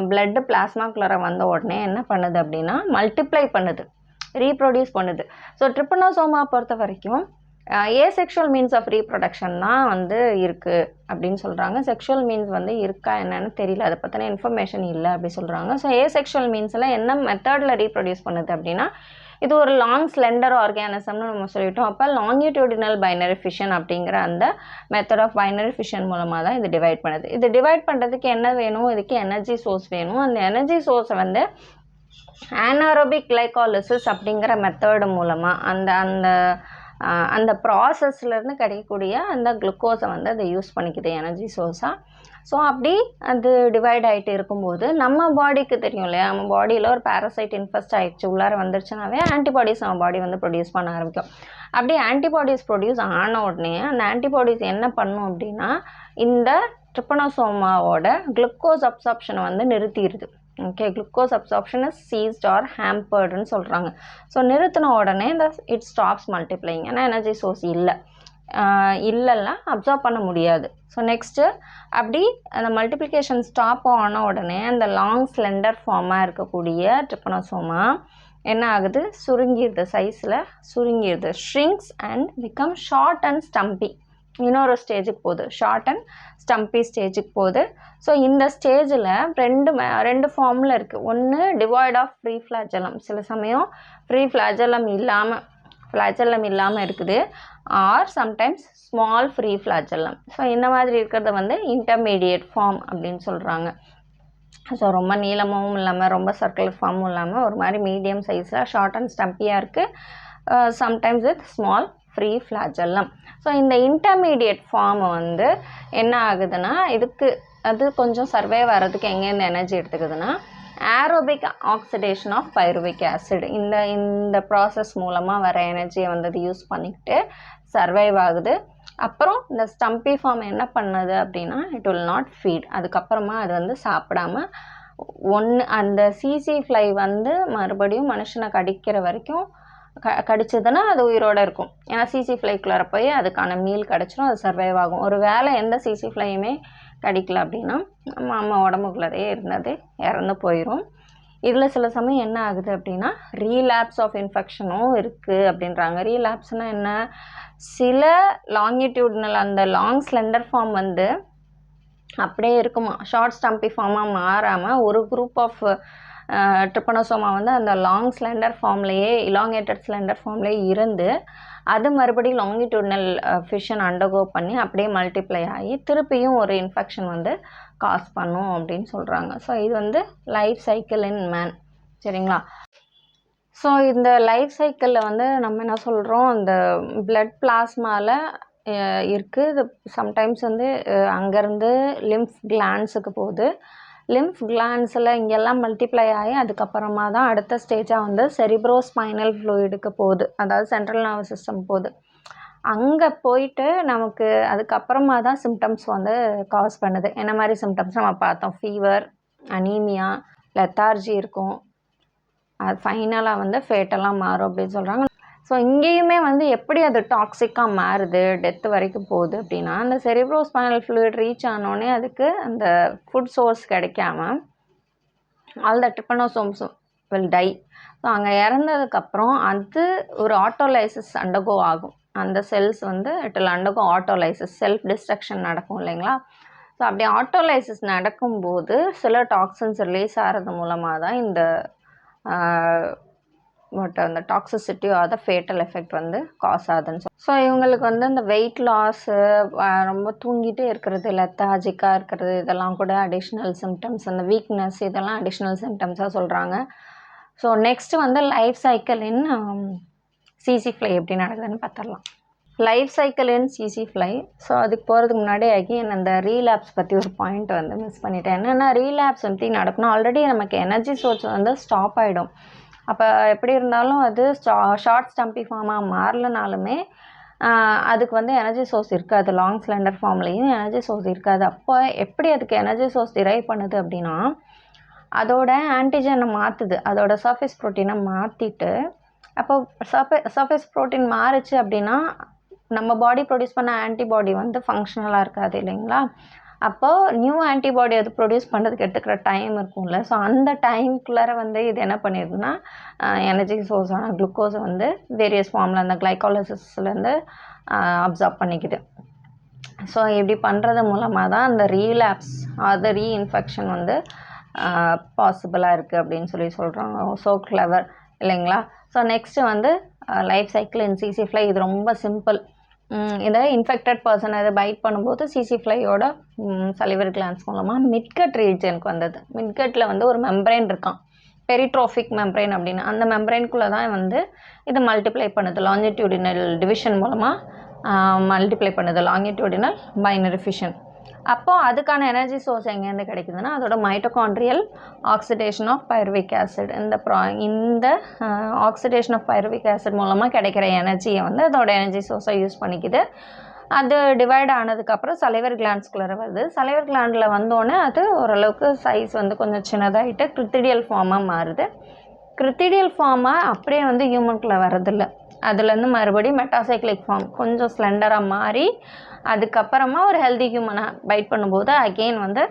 பிளட்டு பிளாஸ்மாக்குள்ளார வந்த உடனே என்ன பண்ணுது அப்படின்னா, மல்டிப்ளை பண்ணுது, ரீப்ரொடியூஸ் பண்ணுது. ஸோ ட்ரிப்பனோசோமா பொறுத்த வரைக்கும் ஏசெக்ஷுவல் மீன்ஸ் ஆஃப் ரீப்ரொடக்ஷன் தான் வந்து இருக்குது அப்படின்னு சொல்கிறாங்க. செக்ஷுவல் மீன்ஸ் வந்து இருக்கா என்னன்னு தெரியல, அதை பற்றின இன்ஃபர்மேஷன் இல்லை அப்படி சொல்கிறாங்க. ஸோ ஏசெக்ஷுவல் மீன்ஸில் என்ன மெத்தடில் ரீப்ரொடியூஸ் பண்ணுது அப்படின்னா, இது ஒரு லாங் ஸ்லெண்டர் ஆர்கானிசம்னு நம்ம சொல்லிட்டோம். அப்போ லாங்கிடியூடினல் பைனரி ஃபிஷன் அப்படிங்கிற அந்த மெத்தட் ஆஃப் பைனரி ஃபிஷன் மூலமாக தான் இது டிவைட் பண்ணுது. இது டிவைட் பண்ணுறதுக்கு என்ன வேணும், இதுக்கு எனர்ஜி சோர்ஸ் வேணும். அந்த எனர்ஜி சோர்ஸை வந்து ஆனாரோபிக் கிளைகாலிசிஸ் அப்படிங்கிற மெத்தடு மூலமாக அந்த ப்ராசஸ்லேருந்து கிடைக்கக்கூடிய அந்த குளுக்கோஸை வந்து அதை யூஸ் பண்ணிக்குது எனர்ஜி சோர்ஸாக. ஸோ அப்படி அது டிவைட் ஆகிட்டு இருக்கும்போது நம்ம பாடிக்கு தெரியும் இல்லையா, நம்ம பாடியில் ஒரு பேரசைட் இன்ஃபெஸ்ட் ஆகிடுச்சு, உள்ளார வந்துருச்சுனாவே ஆன்டிபாடிஸ் நம்ம பாடி வந்து ப்ரொடியூஸ் பண்ண ஆரம்பிக்கும். அப்படி ஆன்டிபாடிஸ் ப்ரொடியூஸ் ஆன உடனே அந்த ஆன்டிபாடிஸ் என்ன பண்ணும் அப்படின்னா, இந்த ட்ரிப்பனோசோமாவோட குளுக்கோஸ் அப்சார்ப்ஷனை வந்து நிறுத்திடுது. Okay, glucose absorption is ceased or ஹேம்பர்டுன்னு சொல்கிறாங்க. ஸோ நிறுத்தின உடனே இட் ஸ்டாப்ஸ் மல்டிப்ளைங். ஏன்னா எனர்ஜி சோர்ஸ் இல்லைன்னா அப்சார்ப் பண்ண முடியாது. ஸோ நெக்ஸ்ட்டு அப்படி அந்த மல்டிப்ளிகேஷன் ஸ்டாப் ஆன உடனே அந்த லாங் ஸ்லெண்டர் ஃபார்மாக இருக்கக்கூடிய ட்ரிப்பனோசோமா என்ன ஆகுது, சுருங்கிடுது, சைஸில் சுருங்கிடுது, ஷ்ரிங்க்ஸ் அண்ட் பிகம் ஷார்ட் அண்ட் ஸ்டம்பி. இன்னொரு ஸ்டேஜுக்கு போகுது, ஷார்ட் அண்ட் ஸ்டம்பி ஸ்டேஜுக்கு போகுது. ஸோ இந்த ஸ்டேஜில் ரெண்டு ஃபார்மில் இருக்குது. ஒன்று டிவாய்ட் ஆஃப் ஃப்ரீ ஃப்ளாஜெல்லம், சில சமயம் ஃப்ரீ ஃப்ளாஜெல்லம் இல்லாமல் இருக்குது, or sometimes small free flagellum. So இந்த மாதிரி இருக்கிறத வந்து இன்டர்மீடியேட் ஃபார்ம் அப்படின்னு சொல்கிறாங்க. ஸோ ரொம்ப நீளமாகவும் இல்லாமல் ரொம்ப சர்க்குலர் ஃபார்மும் இல்லாமல் ஒரு மாதிரி மீடியம் சைஸில் ஷார்ட் அண்ட் ஸ்டம்பியாக இருக்குது, sometimes with small free flagellum. So இந்த இன்டர்மீடியேட் ஃபார்மை வந்து என்ன ஆகுதுன்னா, அது கொஞ்சம் சர்வே வர்றதுக்கு எங்கேருந்து எனர்ஜி எடுத்துக்குதுன்னா, aerobic oxidation of pyruvic acid, இந்த ப்ராசஸ் மூலமாக வர எனர்ஜியை வந்து அது யூஸ் பண்ணிக்கிட்டு சர்வைவ் ஆகுது. அப்புறம் இந்த ஸ்டம்பி ஃபார்ம் என்ன பண்ணுது அப்படின்னா, இட் வில் நாட் ஃபீட். அதுக்கப்புறமா அது வந்து சாப்பிடாமல் அந்த சிசி ஃப்ளை வந்து மறுபடியும் மனுஷனை கடிக்கிற வரைக்கும் கடிச்சதுன்னா அது உயிரோடு இருக்கும். ஏன்னா சிசி ஃப்ளைக்குள்ளார போய் அதுக்கான மீல் கிடச்சிரும், அது சர்வைவ் ஆகும். ஒரு வேளை எந்த சிசி ஃப்ளையுமே கடிக்கல அப்படின்னா நம்ம உடம்புக்குள்ளே இருந்தது இறந்து போயிடும். இதில் சில சமயம் என்ன ஆகுது அப்படின்னா, ரீலாப்ஸ் ஆஃப் இன்ஃபெக்ஷனும் இருக்குது அப்படின்றாங்க. ரீலாப்ஸ்னால் என்ன, சில லாங்கிடியூட்னல் அந்த லாங் ஸ்லெண்டர் ஃபார்ம் வந்து அப்படியே இருக்குமா, ஷார்ட் ஸ்டம்பி ஃபார்மாக மாறாமல் ஒரு குரூப் ஆஃப் ட்ரிப்பனோசோமா வந்து அந்த லாங் ஸ்லெண்டர் ஃபார்ம்லேயே இலாங்கேட்டட் ஸ்லெண்டர் ஃபார்ம்லேயே இருந்து அது மறுபடியும் லாங்கிடியூட்னல் ஃபிஷன் அண்டர்கோ பண்ணி அப்படியே மல்டிப்ளை ஆகி திருப்பியும் ஒரு இன்ஃபெக்ஷன் வந்து காஸ் பண்ணும் அப்படின்னு சொல்கிறாங்க. ஸோ இது வந்து லைஃப் சைக்கிள் இன் மேன். சரிங்களா? ஸோ இந்த லைஃப் சைக்கிளில் வந்து நம்ம என்ன சொல்கிறோம், இந்த பிளட் பிளாஸ்மாவில் இருக்குது. இது சம்டைம்ஸ் வந்து அங்கேருந்து லிம்ஃப் கிளான்ஸுக்கு போகுது. லிம்ஃப் கிளான்ஸில் இங்கெல்லாம் மல்டிப்ளை ஆகி அதுக்கப்புறமா தான் அடுத்த ஸ்டேஜாக வந்து செரிப்ரோஸ்பைனல் ஃப்ளூயிடுக்கு போகுது, அதாவது சென்ட்ரல் நர்வஸ் சிஸ்டம் போகுது. அங்கே போயிட்டு நமக்கு அதுக்கப்புறமா தான் சிம்டம்ஸ் வந்து காஸ் பண்ணுது. என்ன மாதிரி சிம்டம்ஸ் நம்ம பார்த்தோம், ஃபீவர், அனீமியா, லெத்தார்ஜி இருக்கும். அது ஃபைனலாக வந்து ஃபேட்டெல்லாம் மாறும் அப்படின்னு சொல்கிறாங்க. ஸோ இங்கேயுமே வந்து எப்படி அது டாக்ஸிக்காக மாறுது, டெத்து வரைக்கும் போகுது அப்படின்னா, அந்த செரிப்ரோஸ்பைனல் ஃப்ளூயிட் ரீச் ஆனோடனே அதுக்கு அந்த ஃபுட் சோர்ஸ் கிடைக்காம all the trypanosomes will die. So அங்கே இறந்ததுக்கப்புறம் அது ஒரு ஆட்டோலைசிஸ் அண்டர்கோ ஆகும். அந்த செல்ஸ் வந்து it will undergo autolysis, self destruction நடக்கும் இல்லைங்களா? ஸோ அப்படி ஆட்டோலைசிஸ் நடக்கும்போது சில டாக்ஸின்ஸ் ரிலீஸ் ஆகிறது மூலமாக தான் இந்த அந்த டாக்ஸிசிட்டி ஆர் த ஃபேட்டல் எஃபெக்ட் வந்து காஸ் ஆகுதுன்னு ஸோ இவங்களுக்கு வந்து இந்த வெயிட் லாஸு, ரொம்ப தூங்கிட்டே இருக்கிறது, லெத்தாஜிக்காக இருக்கிறது, இதெல்லாம் கூட அடிஷ்னல் சிம்டம்ஸ், அந்த வீக்னஸ் இதெல்லாம் அடிஷ்னல் சிம்டம்ஸாக சொல்கிறாங்க. ஸோ நெக்ஸ்ட்டு வந்து லைஃப் சைக்கிள் இன் சிசி ஃப்ளை எப்படி நடக்குதுன்னு பார்த்துடலாம். லைஃப் சைக்கிள் இன் சிசி ஃப்ளை. ஸோ அதுக்கு போகிறதுக்கு முன்னாடி அகைன் அந்த ரீலாப்ஸ் பற்றி ஒரு பாயிண்ட் வந்து மிஸ் பண்ணிட்டேன். என்னென்னா ரீலாப்ஸ் வந்து நடக்கணும், ஆல்ரெடி நமக்கு எனர்ஜி சோர்ஸ் வந்து ஸ்டாப் ஆகிடும். அப்போ எப்படி இருந்தாலும் அது ஷார்ட் ஸ்டம்பி ஃபார்மாக மாறலனாலுமே அதுக்கு வந்து எனர்ஜி சோர்ஸ் இருக்காது. லாங் ஸ்லெண்டர் ஃபார்ம்லேயும் எனர்ஜி சோர்ஸ் இருக்காது. அப்போ எப்படி அதுக்கு எனர்ஜி சோர்ஸ் டிரைவ் பண்ணுது அப்படின்னா, அதோட ஆன்டிஜனை மாற்றுது, அதோட சர்ஃபேஸ் ப்ரோட்டீனை மாற்றிட்டு, அப்போ சர்ஃபேஸ் ப்ரோட்டீன் மாறுச்சு அப்படின்னா நம்ம பாடி ப்ரொடியூஸ் பண்ண ஆன்டிபாடி வந்து ஃபங்க்ஷனலாக இருக்காது இல்லைங்களா? அப்போது நியூ ஆன்டிபாடி அது ப்ரொடியூஸ் பண்ணுறதுக்கு எடுத்துக்கிற டைம் இருக்கும்ல. ஸோ அந்த டைம்குள்ளார வந்து இது என்ன பண்ணிடுதுன்னா எனர்ஜி சோர்ஸான குளுக்கோஸை வந்து வேரியஸ் ஃபார்மில் அந்த கிளைகாலிசிஸ்லேருந்து அப்சார்ப் பண்ணிக்குது. ஸோ இப்படி பண்ணுறது மூலமாக தான் அந்த ரீலாப்ஸ் அது ரீஇன்ஃபெக்ஷன் வந்து பாசிபிளாக இருக்குது அப்படின்னு சொல்கிறாங்க. ஸோ கிளவர் இல்லைங்களா? ஸோ நெக்ஸ்ட்டு வந்து லைஃப் சைக்கிள் இன் சிசி ஃப்ளை. இது ரொம்ப சிம்பிள். இதை இன்ஃபெக்டட் பர்சன் அதை பைட் பண்ணும்போது சிசி ஃப்ளையோட சலிவரி கிளான்ஸ் மூலமாக மிட்கட் ரீஜனுக்கு வந்தது. மிட்கட்டில் வந்து ஒரு மெம்பரைன் இருக்கான், பெரிட்ரோஃபிக் மெம்பரைன் அப்படின்னு. அந்த மெம்பரைனுக்குள்ளே தான் வந்து இது மல்டிப்ளை பண்ணுது, லாங்கிடியூடினல் டிவிஷன் மூலமாக மல்டிப்ளை பண்ணுது, லாங்கிடியூடினல் பைனரி ஃபிஷன். அப்போது அதுக்கான எனர்ஜி சோர்ஸ் எங்கேருந்து கிடைக்குதுன்னா அதோட mitochondrial oxidation of pyruvic acid. இந்த ஆக்சிடேஷன் ஆஃப் பைருவிக் ஆசிட் மூலமாக கிடைக்கிற எனர்ஜியை வந்து அதோட எனர்ஜி சோர்ஸை யூஸ் பண்ணிக்குது. அது டிவைட் ஆனதுக்கப்புறம் சலைவர் கிளாண்ட்ஸ்குள்ளே வருது. சலைவர் கிளாண்டில் வந்தோடனே அது ஓரளவுக்கு சைஸ் வந்து கொஞ்சம் சின்னதாகிட்டு கிரித்திடியல் ஃபார்மாக மாறுது. கிரித்திடியல் ஃபார்மாக அப்படியே வந்து ஹியூமனுக்குள்ளே வரதில்லை. அதுலேருந்து மறுபடியும் மெட்டாசைக்ளிக் ஃபார்ம் கொஞ்சம் ஸ்லெண்டராக மாறி அதுக்கப்புறமா ஒரு ஹெல்தி ஹியூமனை பைட் பண்ணும்போது அகெயின் வந்து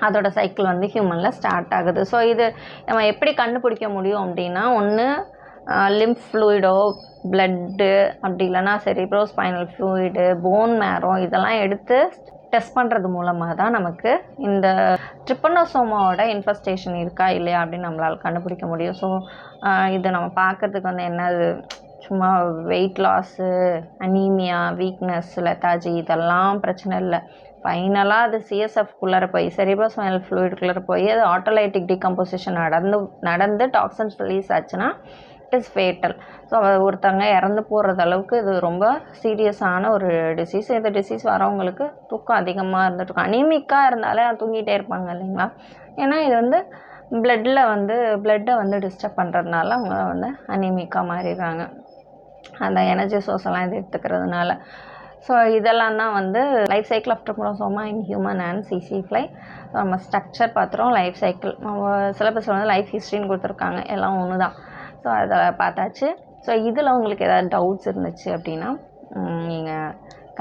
அதோட சைக்கிள் வந்து ஹியூமனில் ஸ்டார்ட் ஆகுது. ஸோ இது நம்ம எப்படி கண்டுபிடிக்க முடியும் அப்படின்னா, ஒன்று லிம்ஃப் ஃப்ளூயிடோ, பிளட்டு, அப்படி இல்லைனா செரிப்ரோஸ்பைனல் ஃப்ளூயிடு, போன் மேரோ இதெல்லாம் எடுத்து டெஸ்ட் பண்ணுறது மூலமாக தான் நமக்கு இந்த ட்ரிப்பனோசோமாவோட இன்ஃபெஸ்டேஷன் இருக்கா இல்லையா அப்படின்னு நம்மளால் கண்டுபிடிக்க முடியும். ஸோ இது நம்ம பார்க்குறதுக்கு வந்து என்னது சும்மா வெயிட் லாஸு, அனீமியா, வீக்னஸ், லெத்தாஜி இதெல்லாம் பிரச்சனை இல்லை. ஃபைனலாக அது சிஎஸ்எஃப்குள்ளார போய் செரிப்ரோஸ்பைனல் ஃப்ளூயிடுக்குள்ளார போய் அது ஆட்டோலைட்டிக் டிகம்போசிஷன் நடந்து டாக்ஸின்ஸ் ரிலீஸ் ஆச்சுன்னா இட் இஸ் ஃபேட்டல். ஸோ ஒருத்தவங்க இறந்து போகிறது அளவுக்கு இது ரொம்ப சீரியஸான ஒரு டிசீஸ். இந்த டிசீஸ் வரவங்களுக்கு தூக்கம் அதிகமாக இருந்துட்டுருக்கும். அனீமிக்காக இருந்தாலே தூங்கிட்டே இருப்பாங்க இல்லைங்களா? ஏன்னா இது வந்து பிளட்டை வந்து டிஸ்டர்ப் பண்ணுறதுனால அவங்க வந்து அனீமிக்காக மாறிடுறாங்க, அந்த எனர்ஜி சோர்ஸ் எல்லாம் இது எடுத்துக்கிறதுனால. ஸோ இதெல்லாம் தான் வந்து life cycle of Trypanosoma in human and சிசி ஃப்ளை. நம்ம ஸ்ட்ரக்சர் பார்த்துறோம், லைஃப் சைக்கிள் சிலபஸில் வந்து லைஃப் ஹிஸ்ட்ரின்னு கொடுத்துருக்காங்க, எல்லாம் ஒன்று தான். ஸோ அதை பார்த்தாச்சு. ஸோ இதில் உங்களுக்கு ஏதாவது டவுட்ஸ் இருந்துச்சு அப்படின்னா நீங்கள்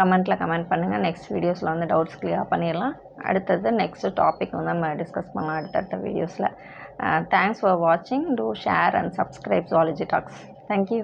கமெண்ட்டில் கமெண்ட் பண்ணுங்கள். நெக்ஸ்ட் வீடியோஸில் வந்து டவுட்ஸ் கிளியர் பண்ணிடலாம். அடுத்தது நெக்ஸ்ட்டு டாபிக் வந்து நம்ம டிஸ்கஸ் பண்ணலாம் அடுத்தடுத்த வீடியோஸில். தேங்க்ஸ் ஃபார் வாட்சிங். Do share and subscribe zoology talks. Thank you.